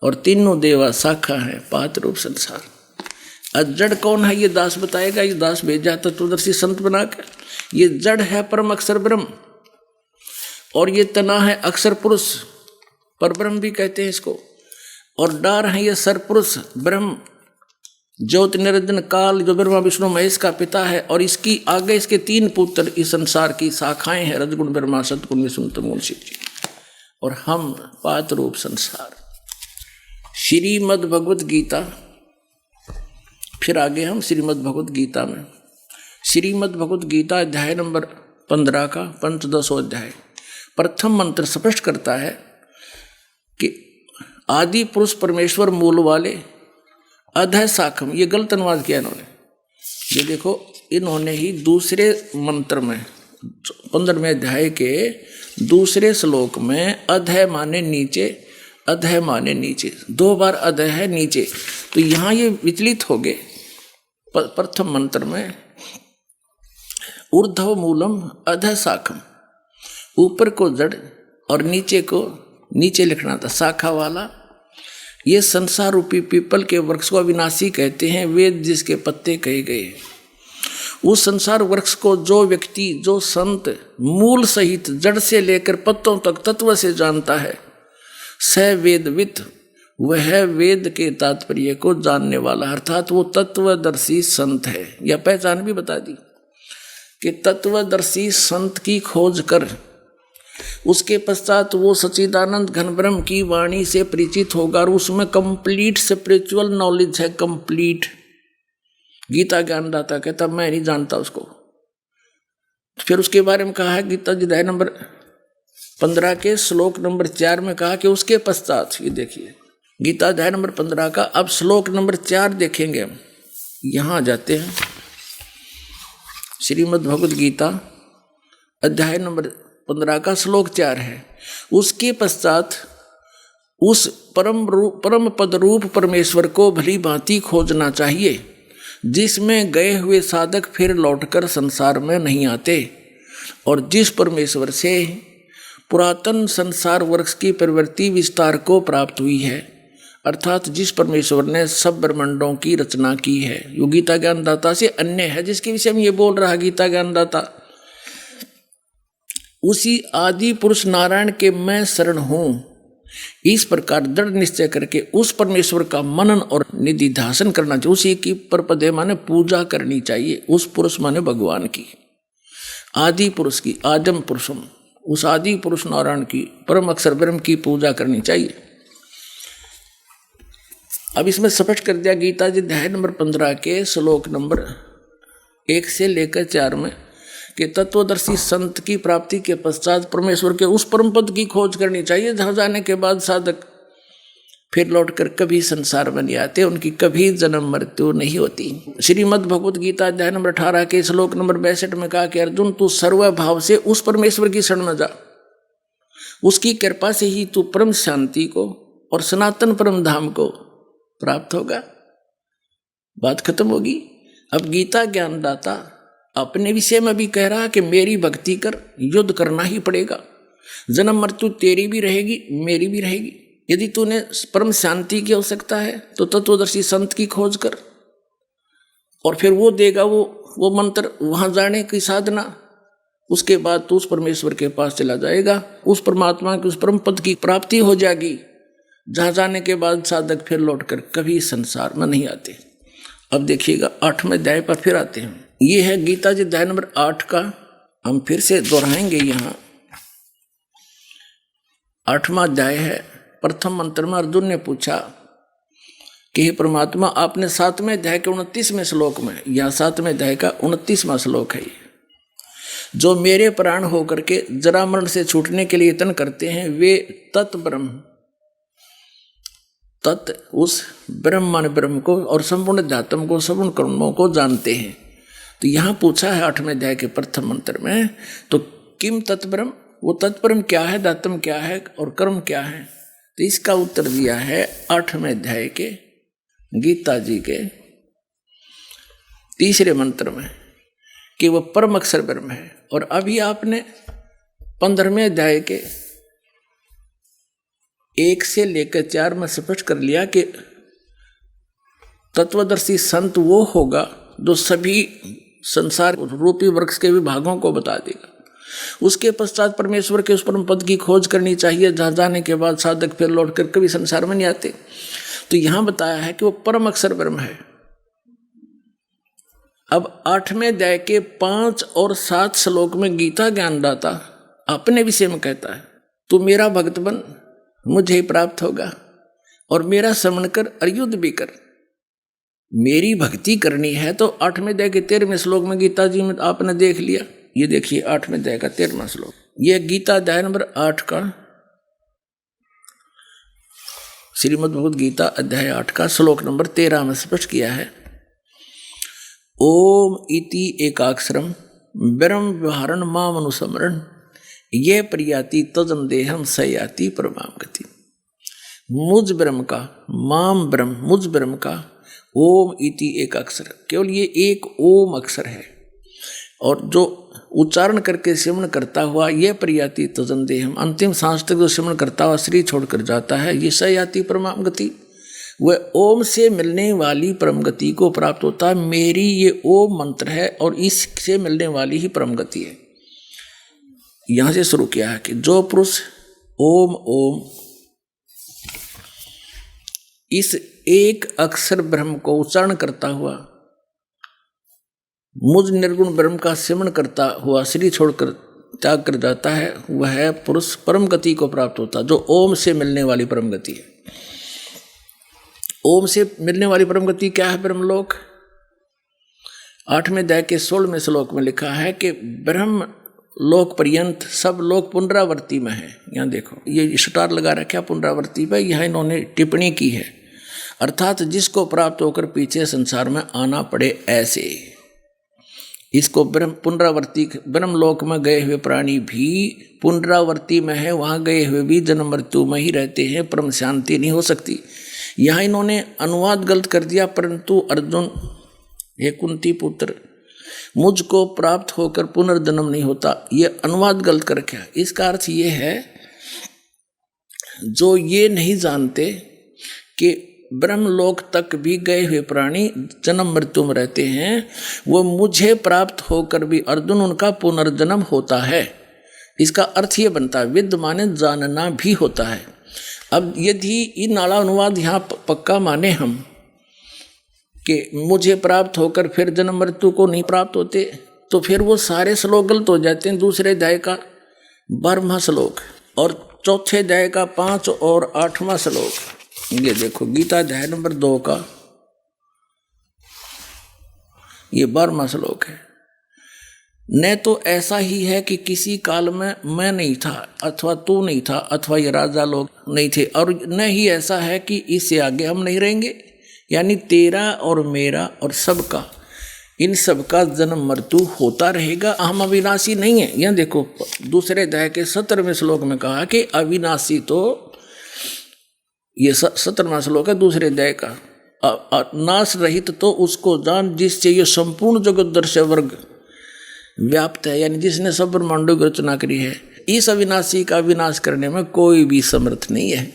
और तीनों देवा शाखा है, पात रूप संसार। जड़ कौन है ये दास बताएगा। ये दास भेजा तत्वदर्शी संत बना के। ये जड़ है परम अक्षर ब्रह्म, और ये तना है अक्षर पुरुष, पर ब्रह्म भी कहते हैं इसको। और डार है ये सरपुरुष ब्रह्म, ज्योति निरंजन काल, जो ब्रह्मा विष्णु महेश का पिता है। और इसकी आगे इसके 3 पुत्र इस संसार की शाखाएं हैं, रजगुण ब्रह्मा सतगुण विष्णु तम गुण शिव जी। और हम पात रूप संसार। श्रीमद् भगवत गीता, फिर आगे हम श्रीमद् भगवत गीता में। श्रीमद् भगवत गीता अध्याय नंबर 15 का पंचदशो अध्याय प्रथम मंत्र स्पष्ट करता है कि आदि पुरुष परमेश्वर मूल वाले अधः शाखम। ये गलत अनुवाद किया इन्होंने। ये देखो, इन्होंने ही दूसरे मंत्र में 15वें अध्याय के दूसरे श्लोक में अधः माने नीचे, अधः माने नीचे, 2 बार अधः है नीचे। तो यहाँ ये विचलित हो गए। प्रथम मंत्र में ऊर्ध्व मूलम अधः शाखम, ऊपर को जड़ और नीचे को नीचे लिखना था, शाखा वाला। ये संसार रूपी पीपल के वृक्ष को अविनाशी कहते हैं, वेद जिसके पत्ते कहे गए। उस संसार वृक्ष को जो व्यक्ति, जो संत मूल सहित जड़ से लेकर पत्तों तक तत्व से जानता है, स वेदवित, वह वेद के तात्पर्य को जानने वाला, अर्थात वो तत्वदर्शी संत है। यह पहचान भी बता दी कि तत्वदर्शी संत की खोज कर उसके पश्चात वो सच्चिदानंद घन ब्रह्म की वाणी से परिचित होगा और उसमें कंप्लीट स्पिरिचुअल नॉलेज है, कंप्लीट। गीता ज्ञानदाता कहता मैं नहीं जानता उसको। फिर उसके बारे में कहा है गीता जी अध्याय नंबर 15 के श्लोक नंबर 4 में कहा कि उसके पश्चात, ये देखिए गीता अध्याय नंबर 15 का अब श्लोक नंबर 4 देखेंगे हम। यहाँ जाते हैं, श्रीमद् भगवद गीता अध्याय नंबर 15 का श्लोक 4 है। उसके पश्चात उस परम पद रूप परमेश्वर को भली भांति खोजना चाहिए, जिसमें गए हुए साधक फिर लौटकर संसार में नहीं आते, और जिस परमेश्वर से पुरातन संसार वृक्ष की प्रवृत्ति विस्तार को प्राप्त हुई है, अर्थात जिस परमेश्वर ने सब ब्रह्मांडों की रचना की है। यो गीता ज्ञानदाता से अन्य है, जिसके विषय में ये बोल रहा गीता ज्ञानदाता, उसी आदि पुरुष नारायण के मैं शरण हूँ। इस प्रकार दृढ़ निश्चय करके उस परमेश्वर का मनन और निधिध्यासन करना चाहिए। उसी की परपदे माने पूजा करनी चाहिए। उस पुरुष माने भगवान की, आदि पुरुष की, आदम पुरुषम, उस आदि पुरुष नारायण की, परम अक्षर ब्रह्म की पूजा करनी चाहिए। अब इसमें स्पष्ट कर दिया गीता जी अध्याय नंबर 15 के श्लोक नंबर 1 से लेकर 4 में कि तत्वदर्शी संत की प्राप्ति के पश्चात परमेश्वर के उस परम पद की खोज करनी चाहिए, जहाँ जाने के बाद साधक फिर लौटकर कभी संसार में नहीं आते, उनकी कभी जन्म मृत्यु नहीं होती। श्रीमद् भगवद गीता अध्याय नंबर 18 के श्लोक नंबर 62 में कहा कि अर्जुन तू सर्वभाव से उस परमेश्वर की शरण में जा, उसकी कृपा से ही तू परम शांति को और सनातन परम धाम को प्राप्त होगा। बात खत्म होगी। अब गीता ज्ञानदाता अपने विषय में भी कह रहा कि मेरी भक्ति कर, युद्ध करना ही पड़ेगा, जन्म मृत्यु तेरी भी रहेगी मेरी भी रहेगी। यदि तूने परम शांति की आवश्यकता है तो तत्वदर्शी संत की खोज कर, और फिर वो देगा वो मंत्र, वहां जाने की साधना। उसके बाद तू उस परमेश्वर के पास चला जाएगा, उस परमात्मा के उस परम पद की प्राप्ति हो जाएगी, जहाँ जाने के बाद साधक फिर लौटकर कभी संसार में नहीं आते। अब देखिएगा 8वें अध्याय पर फिर आते हैं। ये है गीता जी अध्याय नंबर 8 का, हम फिर से दोहराएंगे। यहाँ 8वां अध्याय है। प्रथम मंत्र में अर्जुन ने पूछा कि हे परमात्मा, आपने 7वें अध्याय के 29वें श्लोक में, या 7वें अध्याय का 29वां श्लोक है, जो मेरे प्राण होकर के जरा मरण से छूटने के लिए यत्न करते हैं वे तत्ब्रह्म, तत् उस ब्रह्म मान ब्रह्म को और संपूर्ण अध्यात्म को, संपूर्ण कर्मों को जानते हैं। तो यहाँ पूछा है 8वें अध्याय के प्रथम मंत्र में, तो किम तत्ब्रह्म, वो तत्ब्रह्म क्या है, दात्म क्या है और कर्म क्या है। तो इसका उत्तर दिया है 8वें अध्याय के गीता जी के 3रे मंत्र में कि वह परम अक्षर ब्रह्म है। और अभी आपने 15वें अध्याय के 1 से लेकर 4 में स्पष्ट कर लिया कि तत्वदर्शी संत वो होगा जो सभी संसार रूपी वृक्ष के विभागों को बता देगा। उसके पश्चात परमेश्वर के उस परम पद की खोज करनी चाहिए, जहाँ जाने के बाद साधक फिर लौटकर कभी संसार में नहीं आते। तो यहाँ बताया है कि वो परम अक्षर ब्रह्म है। अब 8वें अध्याय के 5 और 7 श्लोक में गीता ज्ञानदाता अपने विषय में कहता है, तू मेरा भक्त बन, मुझे ही प्राप्त होगा, और मेरा समन कर और युद्ध भी कर। मेरी भक्ति करनी है तो 8वें अध्याय के 13वें श्लोक में गीता जी में आपने देख लिया। ये देखिए 8वें अध्याय का 13वां श्लोक, ये गीता अध्याय नंबर 8 का, श्रीमद् भगवद गीता अध्याय 8 का श्लोक नंबर 13 में स्पष्ट किया है, ओम इति एकाक्षरम ब्रह्म व्यवहारण माम अनुस्मरण ये प्रियाति तजन देहम सयाति परमाम गति। मुझ ब्रह्म का, माम ब्रह्म, मुझ ब्रह्म का ओम इति एक अक्षर, केवल ये एक ओम अक्षर है, और जो उच्चारण करके सिमरण करता हुआ ये प्रियाति तजन देहम, अंतिम सांस तक जो सिमरण करता हुआ शरीर छोड़कर जाता है, ये सयाति परमाम गति, वह ओम से मिलने वाली परम गति को प्राप्त होता है। मेरी ये ओम मंत्र है और इससे मिलने वाली ही परम गति है। यहां से शुरू किया है कि जो पुरुष ओम ओम इस एक अक्षर ब्रह्म को उच्चारण करता हुआ मुझ निर्गुण ब्रह्म का सिमरण करता हुआ शरीर छोड़कर त्याग कर जाता है, वह पुरुष परम गति को प्राप्त होता है, जो ओम से मिलने वाली परम गति है। ओम से मिलने वाली परम गति क्या है? ब्रह्मलोक। 8वें अध्याय के 16वें श्लोक में लिखा है कि ब्रह्म लोक पर्यंत सब लोग पुनरावर्ती में है। यहाँ देखो ये स्टार लगा रखा पुनरावर्ती पे, यह इन्होंने टिप्पणी की है, अर्थात जिसको प्राप्त होकर पीछे संसार में आना पड़े ऐसे। इसको ब्रह्म पुनरावर्ती, ब्रह्मलोक में गए हुए प्राणी भी पुनरावर्ती में है, वहाँ गए हुए भी जन्म मृत्यु में ही रहते हैं, परम शांति नहीं हो सकती। यहाँ इन्होंने अनुवाद गलत कर दिया, परंतु अर्जुन हे कुंती पुत्र मुझको प्राप्त होकर पुनर्जन्म नहीं होता, ये अनुवाद गलत कर रखा। इसका अर्थ ये है जो ये नहीं जानते कि ब्रह्मलोक तक भी गए हुए प्राणी जन्म मृत्यु में रहते हैं, वो मुझे प्राप्त होकर भी अर्जुन उनका पुनर्जन्म होता है। इसका अर्थ ये बनता है विद्य माने जानना भी होता है। अब यदि इन नाला अनुवाद यहाँ पक्का माने हम कि मुझे प्राप्त होकर फिर जन्म मृत्यु को नहीं प्राप्त होते, तो फिर वो सारे श्लोक गलत हो जाते हैं। दूसरे अध्याय का 12वां श्लोक और चौथे अध्याय का 5 और 8वां श्लोक, ये देखो गीता अध्याय नंबर 2 का ये 12वां श्लोक है। न तो ऐसा ही है कि किसी काल में मैं नहीं था अथवा तू नहीं था अथवा ये राजा लोग नहीं थे, और न ही ऐसा है कि इससे आगे हम नहीं रहेंगे, यानी तेरा और मेरा और सबका, इन सबका जन्म मृत्यु होता रहेगा, हम अविनाशी नहीं है। यहाँ देखो दूसरे अध्याय के 17वें श्लोक में कहा कि अविनाशी, तो ये 17वां श्लोक है दूसरे अध्याय का, नाश रहित तो उसको जान जिससे ये संपूर्ण जगत दर्शय वर्ग व्याप्त है, यानी जिसने सब ब्रह्मांडों की रचना करी है। इस अविनाशी का विनाश करने में कोई भी समर्थ नहीं है।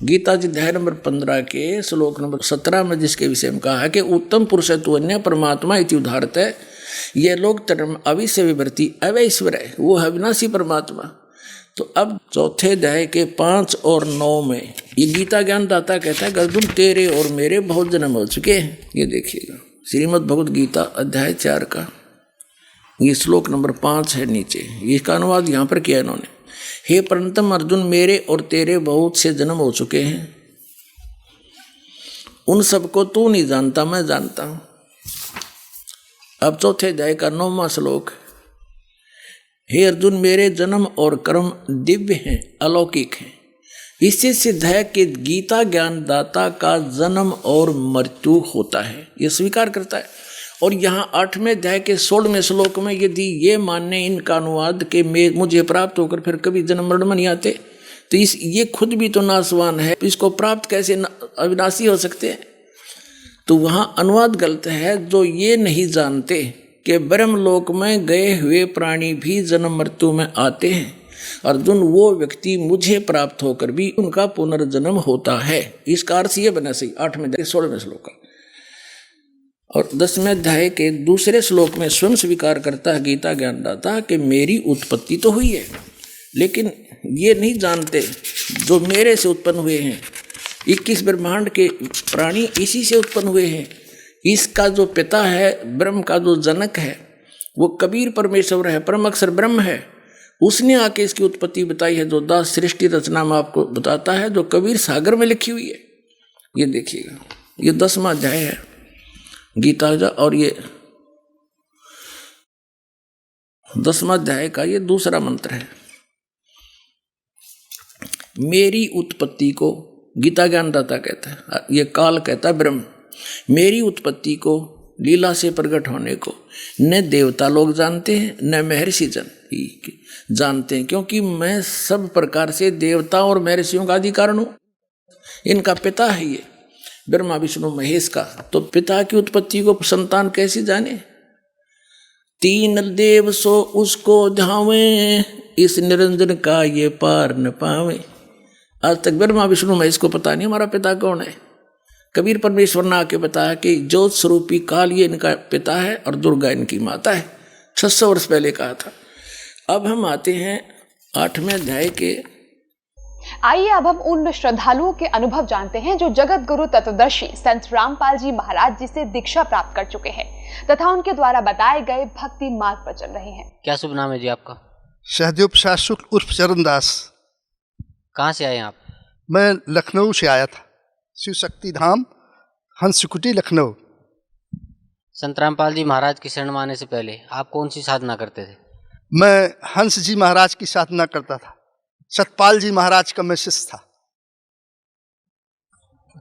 गीता जी अध्याय नंबर 15 के श्लोक नंबर 17 में जिसके विषय में कहा है कि उत्तम पुरुष तु अन्य परमात्मा इति उदाहरत है, ये लोग धर्म अविश्य विवर्ती अवैश्वर है, वो है अविनाशी परमात्मा। तो अब चौथे अध्याय के 5 और 9 में ये गीता ज्ञानदाता कहता है अर्जुन तेरे और मेरे बहुत जन्म हो चुके हैं। ये देखिएगा श्रीमद् भगवद गीता अध्याय 4 का ये श्लोक नंबर 5 है नीचे, इसका अनुवाद यहाँ पर किया इन्होंने। हे परंतम अर्जुन मेरे और तेरे बहुत से जन्म हो चुके हैं, उन सबको तू नहीं जानता, मैं जानता हूं। अब चौथे अध्याय का 9वां श्लोक, हे अर्जुन मेरे जन्म और कर्म दिव्य हैं, अलौकिक हैं। इससे सिद्ध है कि गीता ज्ञानदाता का जन्म और मृत्यु होता है, यह स्वीकार करता है। और यहाँ 8वें अध्याय के 16वें श्लोक में यदि ये मानने इनका अनुवाद के मुझे प्राप्त होकर फिर कभी जन्म मरण में नहीं आते, तो ये खुद भी तो नाशवान है, इसको प्राप्त कैसे अविनाशी हो सकते हैं? तो वहाँ अनुवाद गलत है। जो ये नहीं जानते कि ब्रह्मलोक में गए हुए प्राणी भी जन्म मृत्यु में आते हैं, अर्जुन वो व्यक्ति मुझे प्राप्त होकर भी उनका पुनर्जन्म होता है। इसका अर्थ ये बना सही 8वें अध्याय 16वें श्लोक का। और 10वें अध्याय के दूसरे श्लोक में स्वयं स्वीकार करता है गीता ज्ञानदाता कि मेरी उत्पत्ति तो हुई है, लेकिन ये नहीं जानते जो मेरे से उत्पन्न हुए हैं, 21 ब्रह्मांड के प्राणी इसी से उत्पन्न हुए हैं। इसका जो पिता है, ब्रह्म का जो जनक है, वो कबीर परमेश्वर है, परम अक्षर ब्रह्म है। उसने आके इसकी उत्पत्ति बताई है, जो दास सृष्टि रचना में आपको बताता है, जो कबीर सागर में लिखी हुई है। ये देखिएगा ये 10वां अध्याय है गीता का, और ये 10वां अध्याय का ये दूसरा मंत्र है। मेरी उत्पत्ति को गीता ज्ञानदाता कहता है, ये काल कहता है ब्रह्म, मेरी उत्पत्ति को लीला से प्रकट होने को न देवता लोग जानते हैं न महर्षि जन जानते हैं, क्योंकि मैं सब प्रकार से देवता और महर्षियों का आदि कारण हूँ। इनका पिता है ये ब्रह्मा विष्णु महेश का, तो पिता की उत्पत्ति को संतान कैसे जाने? 3 देव सो उसको ध्यावे, इस निरंजन का ये पार न पावे। आज तक ब्रह्मा विष्णु महेश को पता नहीं हमारा पिता कौन है। कबीर परमेश्वर ने आके बताया कि ज्योत स्वरूपी काल ये इनका पिता है और दुर्गा इनकी माता है। 600 वर्ष पहले कहा था। अब हम आते हैं 8वें अध्याय के। आइए अब हम उन श्रद्धालुओं के अनुभव जानते हैं जो जगत गुरु तत्वदर्शी संत रामपाल जी महाराज जी से दीक्षा प्राप्त कर चुके हैं तथा उनके द्वारा बताए गए भक्ति मार्ग पर चल रहे हैं। क्या शुभ नाम है जी आपका? सहदेव प्रसाद शुक्ल उर्फ चरणदास। कहाँ से आए आप? मैं लखनऊ से आया था, शिव शक्ति धाम हंसकुटी लखनऊ। संत रामपाल जी महाराज की शरण में आने से पहले आप कौन सी साधना करते थे? मैं हंस जी महाराज की साधना करता था। सतपाल जी महाराज का मैं शिष्य था।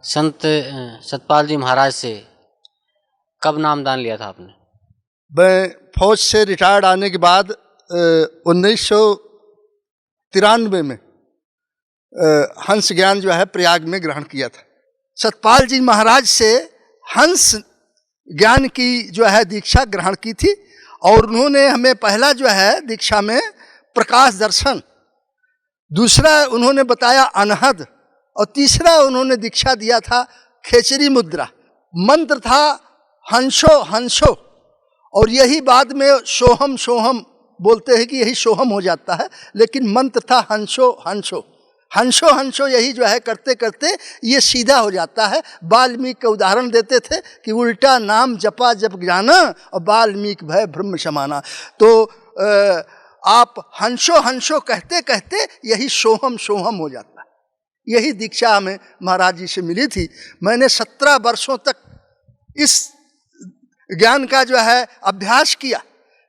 संत सतपाल जी महाराज से कब नामदान लिया था आपने? मैं फौज से रिटायर्ड आने के बाद 1993 में हंस ज्ञान जो है प्रयाग में ग्रहण किया था। सतपाल जी महाराज से हंस ज्ञान की जो है दीक्षा ग्रहण की थी और उन्होंने हमें पहला जो है दीक्षा में प्रकाश दर्शन, दूसरा उन्होंने बताया अनहद और तीसरा उन्होंने दीक्षा दिया था खेचरी मुद्रा। मंत्र था हंसो हंसो और यही बाद में सोहम सोहम बोलते हैं कि यही सोहम हो जाता है, लेकिन मंत्र था हंसो हंसो हंसो हंसो। यही जो है करते करते ये सीधा हो जाता है। वाल्मीकि का उदाहरण देते थे कि उल्टा नाम जपा जप जाना और वाल्मीकि भय ब्रह्म समाना। तो आप हंसो हंसो कहते कहते यही सोहम सोहम हो जाता है। यही दीक्षा हमें महाराज जी से मिली थी। मैंने 17 वर्षों तक इस ज्ञान का जो है अभ्यास किया,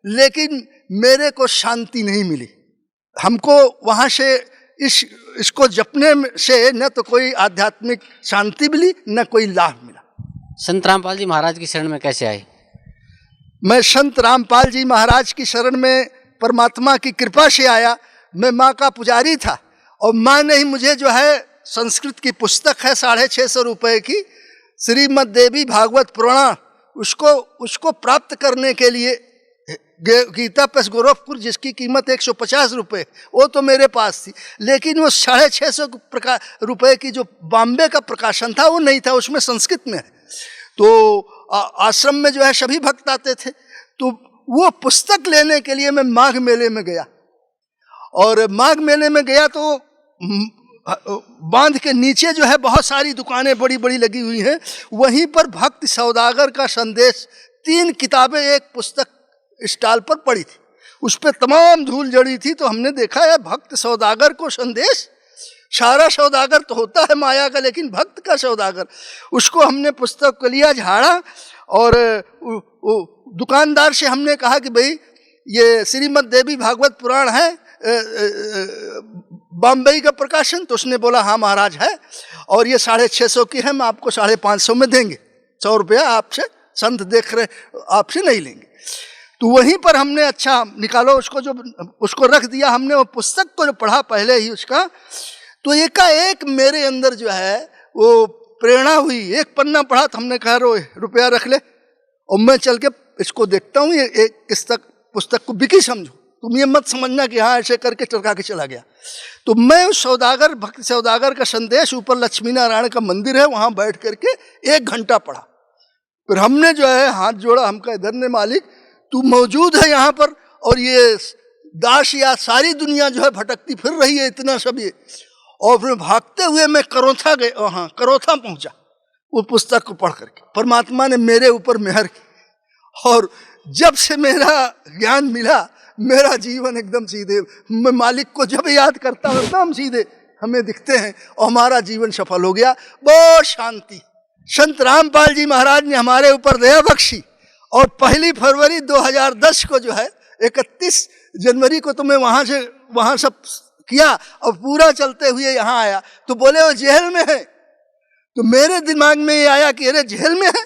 लेकिन मेरे को शांति नहीं मिली। हमको वहाँ से इसको जपने से न तो कोई आध्यात्मिक शांति मिली न कोई लाभ मिला। संत रामपाल जी महाराज की शरण में कैसे आए? मैं संत रामपाल जी महाराज की शरण में परमात्मा की कृपा से आया। मैं माँ का पुजारी था और माँ ने ही मुझे जो है संस्कृत की पुस्तक है 650 रुपये की श्रीमद् देवी भागवत पुराण, उसको प्राप्त करने के लिए गीता प्रेस गोरखपुर जिसकी कीमत 150 रुपये, वो तो मेरे पास थी, लेकिन वो 650 रुपये की जो बॉम्बे का प्रकाशन था वो नहीं था, उसमें संस्कृत में है। तो आश्रम में जो है सभी भक्त आते थे, तो वो पुस्तक लेने के लिए मैं माघ मेले में गया और माघ मेले में गया तो बांध के नीचे जो है बहुत सारी दुकानें बड़ी बड़ी लगी हुई हैं। वहीं पर भक्त सौदागर का संदेश 3 किताबें एक पुस्तक स्टॉल पर पड़ी थी, उस पर तमाम धूल जड़ी थी। तो हमने देखा है भक्त सौदागर को संदेश, सारा सौदागर तो होता है माया का, लेकिन भक्त का सौदागर, उसको हमने पुस्तक को लिया, झाड़ा और दुकानदार से हमने कहा कि भाई ये श्रीमद् देवी भागवत पुराण है बॉम्बे का प्रकाशन। तो उसने बोला हाँ महाराज है और ये 650 की है, मैं आपको 550 में देंगे, 100 रुपया आपसे संत देख रहे आपसे नहीं लेंगे। तो वहीं पर हमने अच्छा निकालो उसको रख दिया। हमने वो पुस्तक को जो पढ़ा पहले ही उसका, तो एकाएक मेरे अंदर जो है वो प्रेरणा हुई। एक पन्ना पढ़ा तो हमने कहा रुपया रख ले और मैं चल के इसको देखता हूँ, ये इस पुस्तक को बिकी समझो, तुम ये मत समझना कि हाँ ऐसे करके चढ़ा के चला गया। तो मैं उस सौदागर भक्त सौदागर का संदेश, ऊपर लक्ष्मी नारायण का मंदिर है, वहाँ बैठ करके 1 घंटा पढ़ा। फिर हमने जो है हाथ जोड़ा, हम कहे धन्य मालिक तू मौजूद है यहाँ पर और ये दास या सारी दुनिया जो है भटकती फिर रही है इतना सब ये। और फिर भागते हुए मैं करोथा गए, हाँ करोथा पहुँचा वो पुस्तक को पढ़ करके। परमात्मा ने मेरे ऊपर मेहर की और जब से मेरा ज्ञान मिला मेरा जीवन एकदम सीधे, मैं मालिक को जब याद करता हूँ एकदम सीधे हमें दिखते हैं और हमारा जीवन सफल हो गया। बहुत शांति। संत रामपाल जी महाराज ने हमारे ऊपर दया बख्शी और 1 फरवरी 2010 को जो है 31 जनवरी को तो मैं वहाँ सब किया और पूरा चलते हुए यहाँ आया। तो बोले वो जेल में है, तो मेरे दिमाग में ये आया कि अरे जेल में है।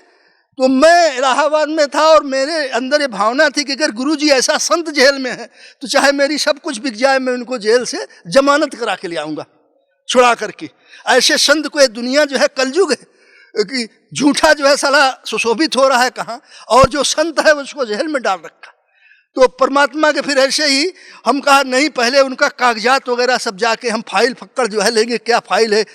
तो मैं इलाहाबाद में था और मेरे अंदर ये भावना थी कि अगर गुरुजी ऐसा संत जेल में है तो चाहे मेरी सब कुछ बिक जाए, मैं उनको जेल से जमानत करा के ले आऊँगा छुड़ा करके। ऐसे संत को ये दुनिया जो है कलयुग है कि झूठा जो है साला सुशोभित हो रहा है कहाँ, और जो संत है उसको जेल में डाल रखा। तो परमात्मा के फिर ऐसे ही हम कहा नहीं, पहले उनका कागजात वगैरह सब जाके हम फाइल फक्कड़ जो है लेंगे, क्या फाइल है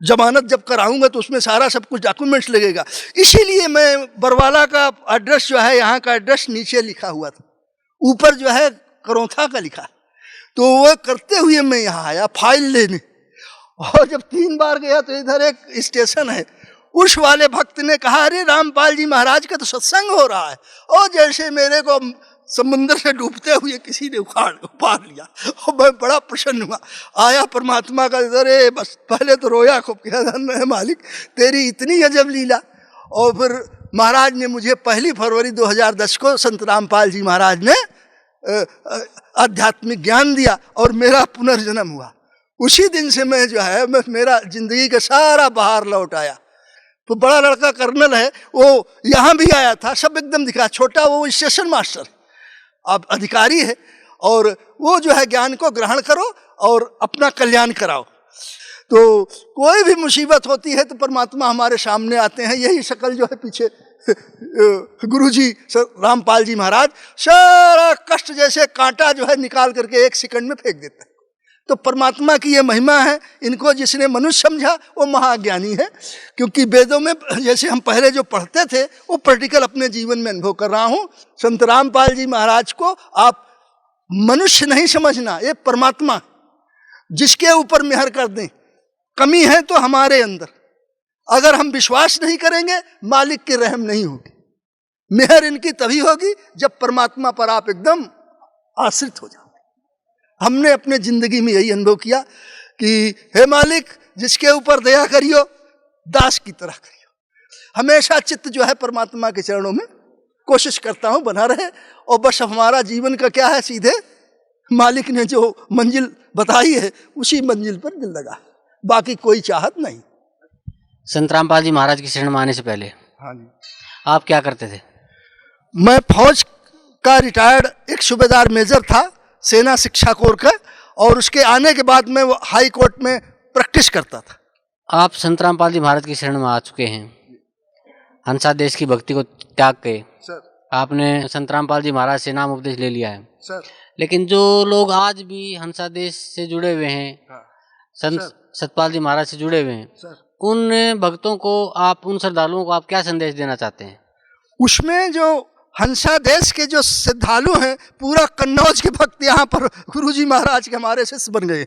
जमानत जब कराऊंगा तो उसमें सारा सब कुछ डॉक्यूमेंट्स लगेगा। इसीलिए मैं बरवाला का एड्रेस जो है, यहाँ का एड्रेस नीचे लिखा हुआ था, ऊपर जो है करौथा का लिखा। तो वो करते हुए मैं यहाँ आया फाइल लेने, और जब 3 बार गया तो इधर एक स्टेशन है, उस वाले भक्त ने कहा अरे रामपाल जी महाराज का तो सत्संग हो रहा है, और जैसे मेरे को समुद्र से डूबते हुए किसी ने उपार लिया, और मैं बड़ा प्रसन्न हुआ। आया परमात्मा का, अरे बस पहले तो रोया खूब, क्या धन्य है मालिक तेरी इतनी अजब लीला। और फिर महाराज ने मुझे 1 फरवरी 2010 को संत रामपाल जी महाराज ने आध्यात्मिक ज्ञान दिया और मेरा पुनर्जन्म हुआ। उसी दिन से मैं जो है मेरा जिंदगी का सारा बहार लौट आया। तो बड़ा लड़का कर्नल है, वो यहाँ भी आया था, सब एकदम दिखा। छोटा वो स्टेशन मास्टर अब अधिकारी है, और वो जो है ज्ञान को ग्रहण करो और अपना कल्याण कराओ। तो कोई भी मुसीबत होती है तो परमात्मा हमारे सामने आते हैं। यही शक्ल जो है पीछे गुरुजी रामपाल जी महाराज, सारा कष्ट जैसे कांटा जो है निकाल करके 1 सेकंड में फेंक देता है। तो परमात्मा की ये महिमा है। इनको जिसने मनुष्य समझा वो महाज्ञानी है, क्योंकि वेदों में जैसे हम पहले जो पढ़ते थे वो प्रैक्टिकल अपने जीवन में अनुभव कर रहा हूँ। संत रामपाल जी महाराज को आप मनुष्य नहीं समझना, ये परमात्मा जिसके ऊपर मेहर कर दें। कमी है तो हमारे अंदर, अगर हम विश्वास नहीं करेंगे मालिक की रहम नहीं होगी। मेहर इनकी तभी होगी जब परमात्मा पर आप एकदम आश्रित हो जाओ। हमने अपने जिंदगी में यही अनुभव किया कि हे मालिक जिसके ऊपर दया करियो दास की तरह करियो। हमेशा चित्त जो है परमात्मा के चरणों में कोशिश करता हूँ बना रहे, और बस हमारा जीवन का क्या है, सीधे मालिक ने जो मंजिल बताई है उसी मंजिल पर दिल लगा, बाकी कोई चाहत नहीं। संत रामपाल जी महाराज की शरण में आने से पहले हाँ जी, आप क्या करते थे? मैं फौज का रिटायर्ड एक सूबेदार मेजर था, सेना शिक्षा कोर का, और उसके आने के बाद मैं हाई कोर्ट में प्रैक्टिस करता था। आप संत रामपाल जी महाराज की शरण में आ चुके हैं, हंसा देश की भक्ति को त्याग के सर, आपने संत रामपाल जी महाराज से नाम उपदेश ले लिया है सर, लेकिन जो लोग आज भी हंसा देश से जुड़े हुए हैं, हाँ, संत सतपाल जी महाराज से जुड़े हुए हैं, सर, उन भक्तों को आप, उन श्रद्धालुओं को आप क्या संदेश देना चाहते हैं? उसमें जो हंसा देश के जो श्रद्धालु हैं, पूरा कन्नौज के भक्त यहाँ पर गुरुजी महाराज के हमारे शिष्य बन गए,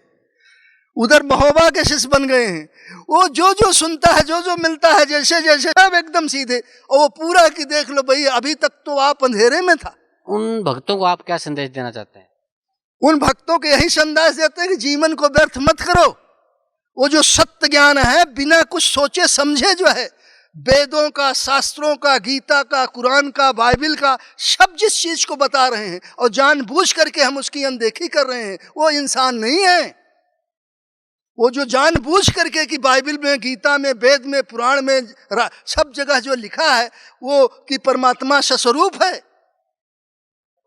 उधर महोबा के शिष्य बन गए हैं। वो जो जो सुनता है, जो जो मिलता है, जैसे जैसे सब एकदम सीधे, और वो पूरा कि देख लो भाई अभी तक तो आप अंधेरे में था। उन भक्तों को आप क्या संदेश देना चाहते हैं? उन भक्तों को यही संदेश देते हैं कि जीवन को व्यर्थ मत करो। वो जो सत्य ज्ञान है बिना कुछ सोचे समझे जो है, वेदों का, शास्त्रों का, गीता का, कुरान का, बाइबल का, सब जिस चीज को बता रहे हैं और जानबूझ करके हम उसकी अनदेखी कर रहे हैं, वो इंसान नहीं है। वो जो जानबूझ करके कि बाइबल में, गीता में, वेद में, पुराण में, सब जगह जो लिखा है वो कि परमात्मा सस्वरूप है।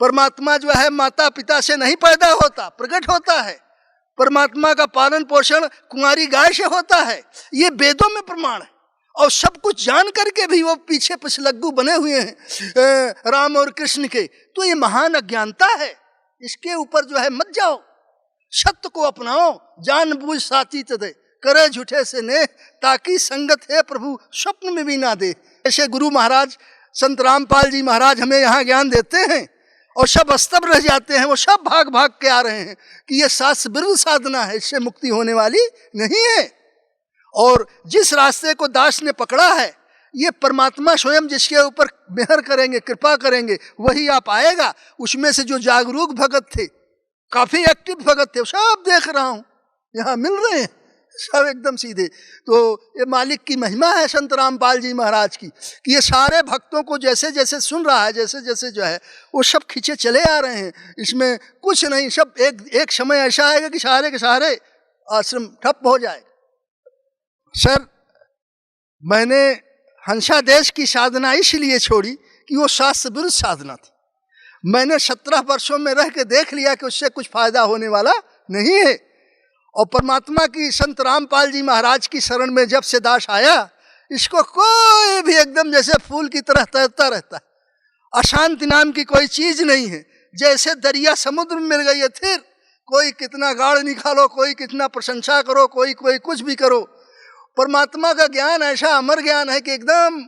परमात्मा जो है माता पिता से नहीं पैदा होता, प्रकट होता है। परमात्मा का पालन पोषण कुंवारी गाय से होता है, ये वेदों में प्रमाण है। और सब कुछ जान करके भी वो पीछे पिछलग्गू बने हुए हैं राम और कृष्ण के, तो ये महान अज्ञानता है। इसके ऊपर जो है मत जाओ, सत्य को अपनाओ। जानबूझ साथी दे करे झूठे से ने, ताकि संगत है प्रभु स्वप्न में भी ना दे। ऐसे गुरु महाराज संत रामपाल जी महाराज हमें यहाँ ज्ञान देते हैं और सब स्तब्ध रह जाते हैं। वो सब भाग भाग के आ रहे हैं कि ये शास्त्र विरुद्ध साधना है, इससे मुक्ति होने वाली नहीं है। और जिस रास्ते को दास ने पकड़ा है, ये परमात्मा स्वयं जिसके ऊपर मेहर करेंगे, कृपा करेंगे, वही आ पाएगा। उसमें से जो जागरूक भगत थे, काफी एक्टिव भगत थे, सब देख रहा हूं यहाँ मिल रहे हैं, सब एकदम सीधे। तो ये मालिक की महिमा है संत रामपाल जी महाराज की कि ये सारे भक्तों को जैसे जैसे सुन रहा है, जैसे जैसे जो है वो सब खींचे चले आ रहे हैं। इसमें कुछ नहीं, सब एक समय ऐसा आएगा कि सारे के सारे आश्रम ठप हो जाए। सर, मैंने हंसा देश की साधना इसलिए छोड़ी कि वो शास्त्र विरुद्ध साधना थी। मैंने 17 वर्षों में रह के देख लिया कि उससे कुछ फायदा होने वाला नहीं है। और परमात्मा की संत रामपाल जी महाराज की शरण में जब से दास आया, इसको कोई भी एकदम जैसे फूल की तरह तैरता रहता है। अशांति नाम की कोई चीज नहीं है। जैसे दरिया समुद्र में मिल गई है, फिर कोई कितना गाढ़ निकालो, कोई कितना प्रशंसा करो, कोई कुछ भी करो, परमात्मा का ज्ञान ऐसा अमर ज्ञान है कि एकदम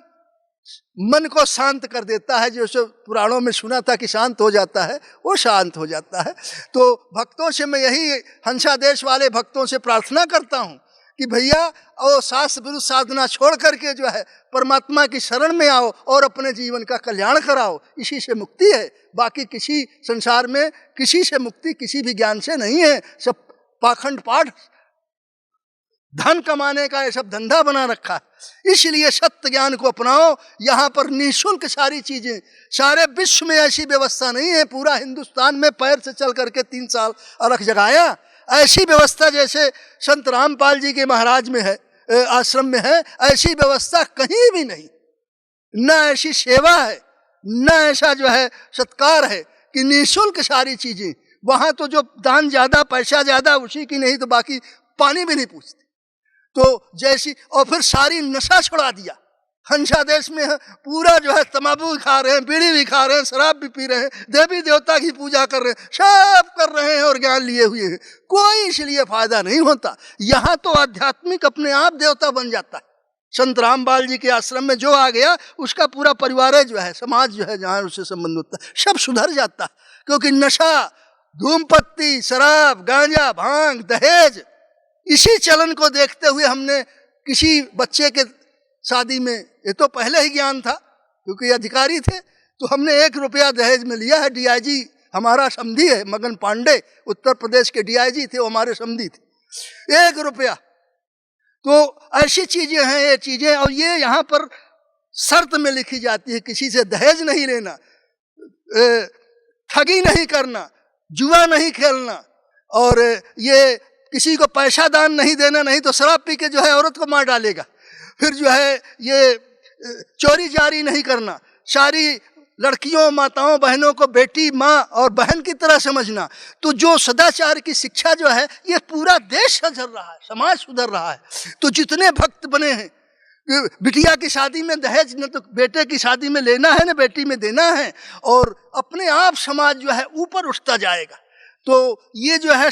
मन को शांत कर देता है। जैसे पुराणों में सुना था कि शांत हो जाता है, वो शांत हो जाता है। तो भक्तों से मैं यही हंसादेश वाले भक्तों से प्रार्थना करता हूँ कि भैया और शास्त्र विरुद्ध साधना छोड़ करके जो है परमात्मा की शरण में आओ और अपने जीवन का कल्याण कराओ। इसी से मुक्ति है, बाकी किसी संसार में किसी से मुक्ति किसी भी ज्ञान से नहीं है। सब पाखंड पाठ, धन कमाने का ये सब धंधा बना रखा है। इसलिए सत्य ज्ञान को अपनाओ। यहाँ पर निःशुल्क सारी चीजें, सारे विश्व में ऐसी व्यवस्था नहीं है। पूरा हिंदुस्तान में पैर से चल करके 3 साल अलग जगाया, ऐसी व्यवस्था जैसे संत रामपाल जी के महाराज में है, आश्रम में है, ऐसी व्यवस्था कहीं भी नहीं। न ऐसी सेवा है, न ऐसा जो है सत्कार है कि निःशुल्क सारी चीजें। वहां तो जो दान ज्यादा पैसा ज्यादा उसी की, नहीं तो बाकी पानी भी नहीं पूछते। तो जैसी, और फिर सारी नशा छुड़ा दिया। हंसादेश में पूरा जो है तंबाकू खा रहे हैं, बीड़ी भी खा रहे हैं, शराब भी पी रहे हैं, देवी देवता की पूजा कर रहे हैं, सब कर रहे हैं और ज्ञान लिए हुए हैं। कोई इसलिए फायदा नहीं होता। यहाँ तो आध्यात्मिक अपने आप देवता बन जाता है। संत रामपाल जी के आश्रम में जो आ गया उसका पूरा परिवार जो है, समाज जो है जहाँ उससे संबंध होता है, सब सुधर जाता है। क्योंकि नशा, धूमपत्ती, शराब, गांजा, भांग, दहेज, इसी चलन को देखते हुए हमने किसी बच्चे के शादी में, ये तो पहले ही ज्ञान था क्योंकि अधिकारी थे, तो हमने 1 रुपया दहेज में लिया है। डीआईजी हमारा समधी है, मगन पांडे, उत्तर प्रदेश के डीआईजी थे, वो हमारे समधी थे। 1 रुपया। तो ऐसी चीजें हैं ये चीजें, और ये यहाँ पर शर्त में लिखी जाती है, किसी से दहेज नहीं लेना, ठगी नहीं करना, जुआ नहीं खेलना, और ये किसी को पैसा दान नहीं देना, नहीं तो शराब पी के जो है औरत को मार डालेगा। फिर जो है ये चोरी जारी नहीं करना, सारी लड़कियों, माताओं, बहनों को बेटी, माँ और बहन की तरह समझना। तो जो सदाचार की शिक्षा जो है, ये पूरा देश सुधर रहा है, समाज सुधर रहा है। तो जितने भक्त बने हैं, बिटिया की शादी में दहेज न तो बेटे की शादी में लेना है न बेटी में देना है, और अपने आप समाज जो है ऊपर उठता जाएगा। तो ये जो है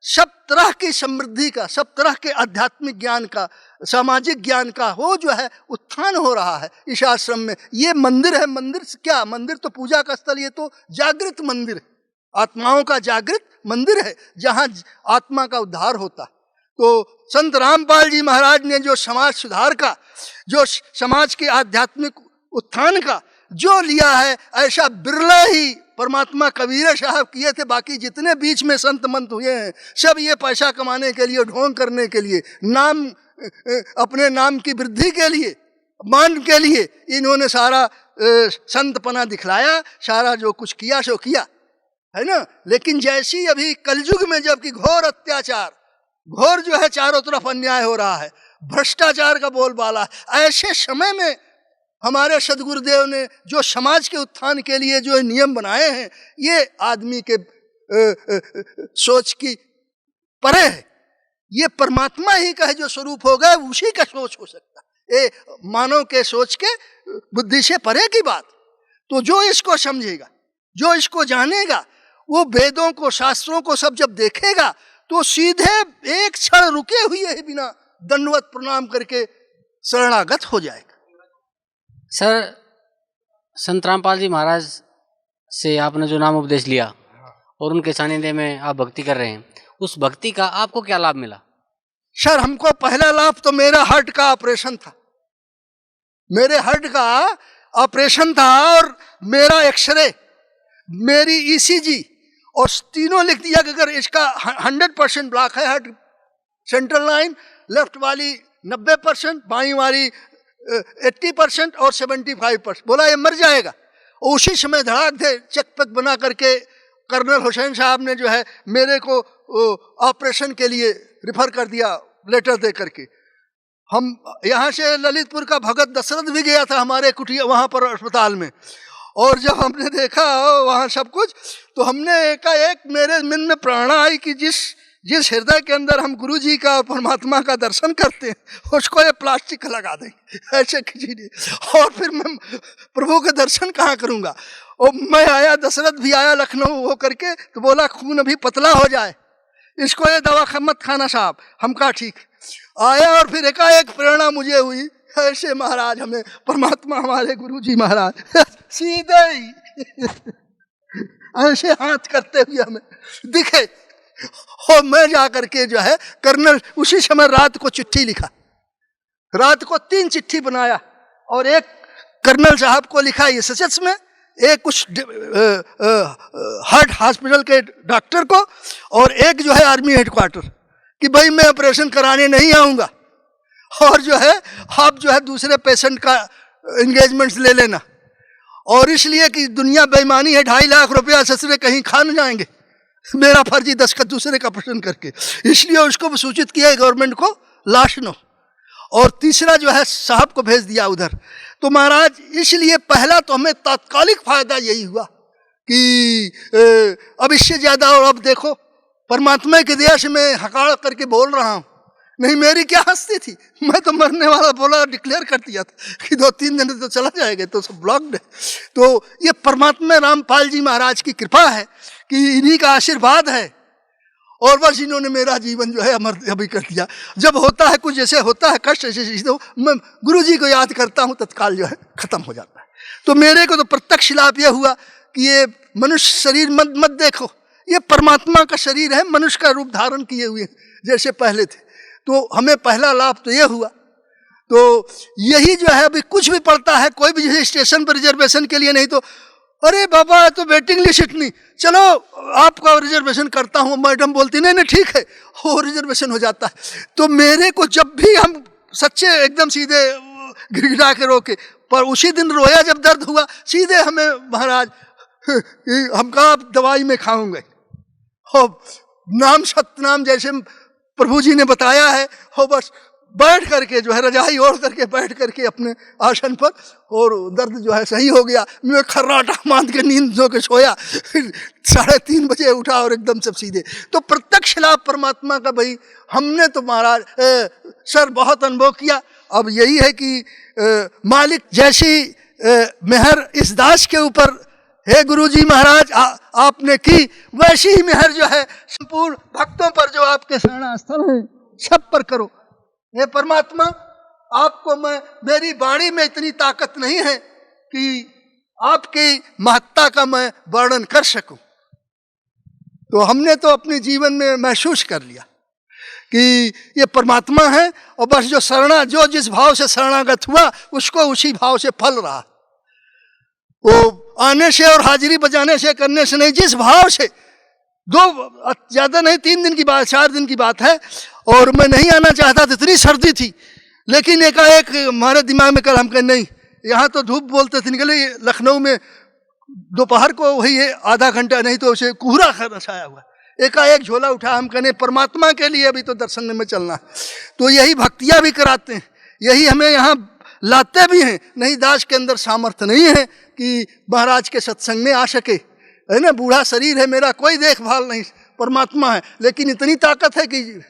सब तरह की समृद्धि का, सब तरह के आध्यात्मिक ज्ञान का, सामाजिक ज्ञान का हो जो है उत्थान हो रहा है इस आश्रम में। ये मंदिर है, मंदिर क्या, मंदिर तो पूजा का स्थल, ये तो जागृत मंदिर है, आत्माओं का जागृत मंदिर है जहाँ आत्मा का उद्धार होता है। तो संत रामपाल जी महाराज ने जो समाज सुधार का, जो समाज के आध्यात्मिक उत्थान का जो लिया है, ऐसा बिरला ही परमात्मा कबीर साहब किए थे। बाकी जितने बीच में संत मंत हुए हैं, सब ये पैसा कमाने के लिए, ढोंग करने के लिए, नाम, अपने नाम की वृद्धि के लिए, मान के लिए इन्होंने सारा संतपना दिखलाया, सारा जो कुछ किया सो किया, है ना। लेकिन जैसी अभी कलयुग में जबकि घोर अत्याचार, घोर जो है चारों तरफ अन्याय हो रहा है, भ्रष्टाचार का बोलबाला, ऐसे समय में हमारे सदगुरुदेव ने जो समाज के उत्थान के लिए जो नियम बनाए हैं, ये आदमी के सोच की परे है। ये परमात्मा ही का है जो स्वरूप होगा, उसी का सोच हो सकता है। ये मानव के सोच के बुद्धि से परे की बात। तो जो इसको समझेगा, जो इसको जानेगा, वो वेदों को, शास्त्रों को सब जब देखेगा तो सीधे एक क्षण रुके हुए ही बिना दंडवत प्रणाम करके शरणागत हो जाएगा। सर, संत रामपाल जी महाराज से आपने जो नाम उपदेश लिया और उनके सानिध्य में आप भक्ति कर रहे हैं, उस भक्ति का आपको क्या लाभ मिला? सर, हमको पहला लाभ तो मेरा हार्ट का ऑपरेशन था। मेरे हार्ट का ऑपरेशन था और मेरा एक्सरे, मेरी ईसीजी, और तीनों लिख दिया कि अगर इसका 100% ब्लॉक है हार्ट, सेंट्रल लाइन, लेफ्ट वाली 90%, बाई वाली 80% और 75%, बोला ये मर जाएगा। और उसी समय धड़ाक दे चेक पेक बना करके कर्नल हुसैन साहब ने जो है मेरे को ऑपरेशन के लिए रिफर कर दिया, लेटर दे करके। हम यहाँ से ललितपुर का भगत दशरथ भी गया था हमारे कुटिया वहाँ पर अस्पताल में, और जब हमने देखा वहाँ सब कुछ, तो हमने एक मेरे मन में प्रेरणा आई कि जिस हृदय के अंदर हम गुरु जी का, परमात्मा का दर्शन करते हैं, उसको ये प्लास्टिक लगा देंगे, ऐसे किसी ने। और फिर मैं प्रभु के दर्शन कहाँ करूँगा। और मैं आया, दशरथ भी आया लखनऊ हो करके, तो बोला खून अभी पतला हो जाए, इसको ये दवा मत खाना साहब। हम कहा ठीक। आया और फिर एकाएक प्रेरणा मुझे हुई, ऐसे महाराज हमें परमात्मा हमारे गुरु जी महाराज सीधे ही ऐसे हाथ करते हुए हमें दिखे। और मैं जा करके जो है कर्नल, उसी समय रात को चिट्ठी लिखा, रात को 3 चिट्ठी बनाया और एक कर्नल साहब को लिखा एसएसएस में, एक कुछ हार्ट हॉस्पिटल के डॉक्टर को, और एक जो है आर्मी हेडक्वार्टर कि भाई मैं ऑपरेशन कराने नहीं आऊँगा, और जो है आप जो है दूसरे पेशेंट का एंगेजमेंट्स ले लेना, और इसलिए कि दुनिया बेईमानी है, 2.5 लाख रुपया ससुरे कहीं खा न जाएंगे, मेरा फर्जी दस्तखत दूसरे का ऑपरेशन करके, इसलिए उसको सूचित किया गवर्नमेंट को लास्ट नो। और तीसरा जो है साहब को भेज दिया उधर। तो महाराज इसलिए पहला तो हमें तात्कालिक फायदा यही हुआ कि अब इससे ज्यादा, और अब देखो परमात्मा के दया से मैं हकार करके बोल रहा हूँ, नहीं मेरी क्या हस्ती थी, मैं तो मरने वाला बोला डिक्लेयर कर दिया था कि 2-3 दिन तो चला जाएगा, तो सब ब्लॉक्ड है। तो ये परमात्मा रामपाल जी महाराज की कृपा है कि इन्हीं का आशीर्वाद है, और बस इन्होंने मेरा जीवन जो है अमर अभी कर दिया। जब होता है कुछ जैसे होता है कष्ट ऐसे तो मैं गुरु जी को याद करता हूँ, तत्काल जो है खत्म हो जाता है। तो मेरे को तो प्रत्यक्ष लाभ यह हुआ कि ये मनुष्य शरीर मत देखो, ये परमात्मा का शरीर है, मनुष्य का रूप धारण किए हुए जैसे पहले थे। तो हमें पहला लाभ तो ये हुआ। तो यही जो है अभी कुछ भी पड़ता है, कोई भी जैसे स्टेशन पर रिजर्वेशन के लिए, नहीं तो अरे बाबा तो वेटिंग लिस्ट नहीं, चलो आपका रिजर्वेशन करता हूँ, मैडम बोलती नहीं नहीं ठीक है, वो रिजर्वेशन हो जाता है। तो मेरे को जब भी हम सच्चे एकदम सीधे गिड़गिड़ा के रोके, पर उसी दिन रोया जब दर्द हुआ, सीधे हमें महाराज हम कहा आप दवाई में खाऊंगे, हो नाम सतनाम जैसे प्रभु जी ने बताया है, हो बस बैठ करके जो है रजाई ओढ़ करके बैठ करके अपने आसन पर, और दर्द जो है सही हो गया। मैं खर्राटा मान के नींद जो के सोया, फिर 3:30 बजे उठा और एकदम सब सीधे। तो प्रत्यक्ष लाभ परमात्मा का भाई हमने तो महाराज सर बहुत अनुभव किया। अब यही है कि मालिक जैसी मेहर इस दास के ऊपर हे गुरु जी महाराज आपने की, वैसी ही मेहर जो है संपूर्ण भक्तों पर जो आपके शरणास्थल हैं सब पर करो। हे परमात्मा, आपको मेरी वाणी में इतनी ताकत नहीं है कि आपकी महत्ता का मैं वर्णन कर सकूं। तो हमने तो अपने जीवन में महसूस कर लिया कि ये परमात्मा है, और बस जो जिस भाव से शरणागत हुआ उसको उसी भाव से फल रहा। वो आने से और हाजिरी बजाने से करने से नहीं, जिस भाव से, ज्यादा नहीं 3 दिन की बात 4 दिन की बात है, और मैं नहीं आना चाहता था, इतनी सर्दी थी, लेकिन एकाएक हमारे दिमाग में कर हम कहें नहीं, यहाँ तो धूप बोलते थे निकले, लखनऊ में दोपहर को वही है आधा घंटा, नहीं तो उसे कोहरा छाया हुआ, एकाएक झोला उठा, हम कहने परमात्मा के लिए अभी तो दर्शन में चलना। तो यही भक्तियाँ भी कराते हैं, यही हमें यहाँ लाते भी हैं। नहीं दास के अंदर सामर्थ्य नहीं है कि महाराज के सत्संग में आ सके, है ना, बूढ़ा शरीर है मेरा, कोई देखभाल नहीं, परमात्मा है, लेकिन इतनी ताकत है कि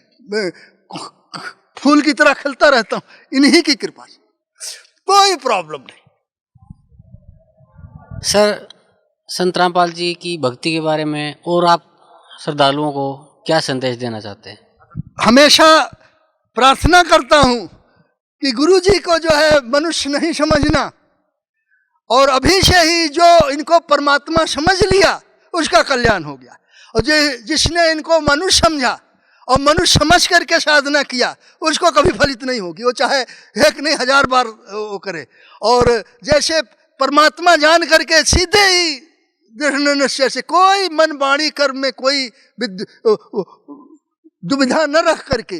फूल की तरह खिलता रहता हूँ इन्हीं की कृपा से, कोई प्रॉब्लम नहीं। सर, संत रामपाल जी की भक्ति के बारे में और आप श्रद्धालुओं को क्या संदेश देना चाहते हैं? हमेशा प्रार्थना करता हूँ कि गुरु जी को जो है मनुष्य नहीं समझना, और अभी से ही जो इनको परमात्मा समझ लिया उसका कल्याण हो गया, और जिसने इनको मनुष्य समझा और मनुष्य समझ करके साधना किया उसको कभी फलित नहीं होगी, वो चाहे 1 नहीं 1000 बार वो करे। और जैसे परमात्मा जान करके सीधे ही दृढ़ निश्चय से, कोई मन वाणी कर्म में कोई दुविधा न रख करके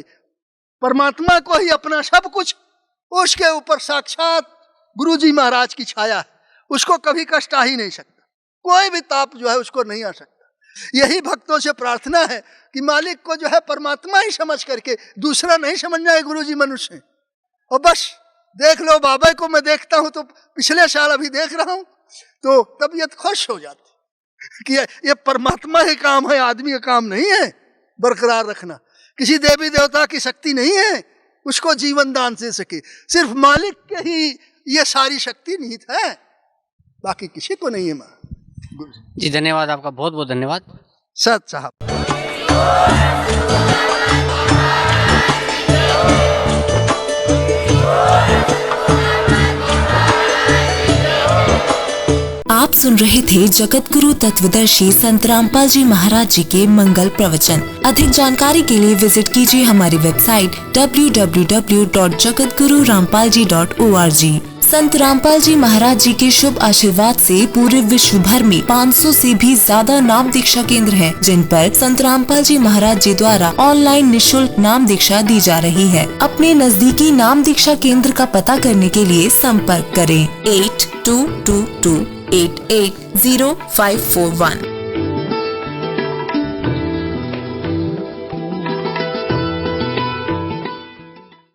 परमात्मा को ही अपना सब कुछ, उसके ऊपर साक्षात गुरु जी महाराज की छाया है, उसको कभी कष्ट आ ही नहीं सकता, कोई भी ताप जो है उसको नहीं आ सकता। यही भक्तों से प्रार्थना है कि मालिक को जो है परमात्मा ही समझ करके, दूसरा नहीं समझना है गुरु जी मनुष्य है। और बस देख लो, बाबा को मैं देखता हूं तो पिछले साल अभी देख रहा हूं तो तबीयत खुश हो जाती कि ये परमात्मा ही काम है, आदमी का काम नहीं है बरकरार रखना, किसी देवी देवता की शक्ति नहीं है उसको जीवन दान दे सके, सिर्फ मालिक के ही ये सारी शक्ति निहित है, बाकी किसी को नहीं है। जी धन्यवाद, आपका बहुत बहुत धन्यवाद। सत साहब। आप सुन रहे थे जगत गुरु तत्वदर्शी संत रामपाल जी महाराज जी के मंगल प्रवचन। अधिक जानकारी के लिए विजिट कीजिए हमारी वेबसाइट www.jagatgururampalji.org। संत रामपाल जी महाराज जी के शुभ आशीर्वाद से पूरे विश्व भर में 500 से भी ज्यादा नाम दीक्षा केंद्र हैं, जिन पर संत रामपाल जी महाराज जी द्वारा ऑनलाइन निशुल्क नाम दीक्षा दी जा रही है। अपने नजदीकी नाम दीक्षा केंद्र का पता करने के लिए संपर्क करें 8222880541।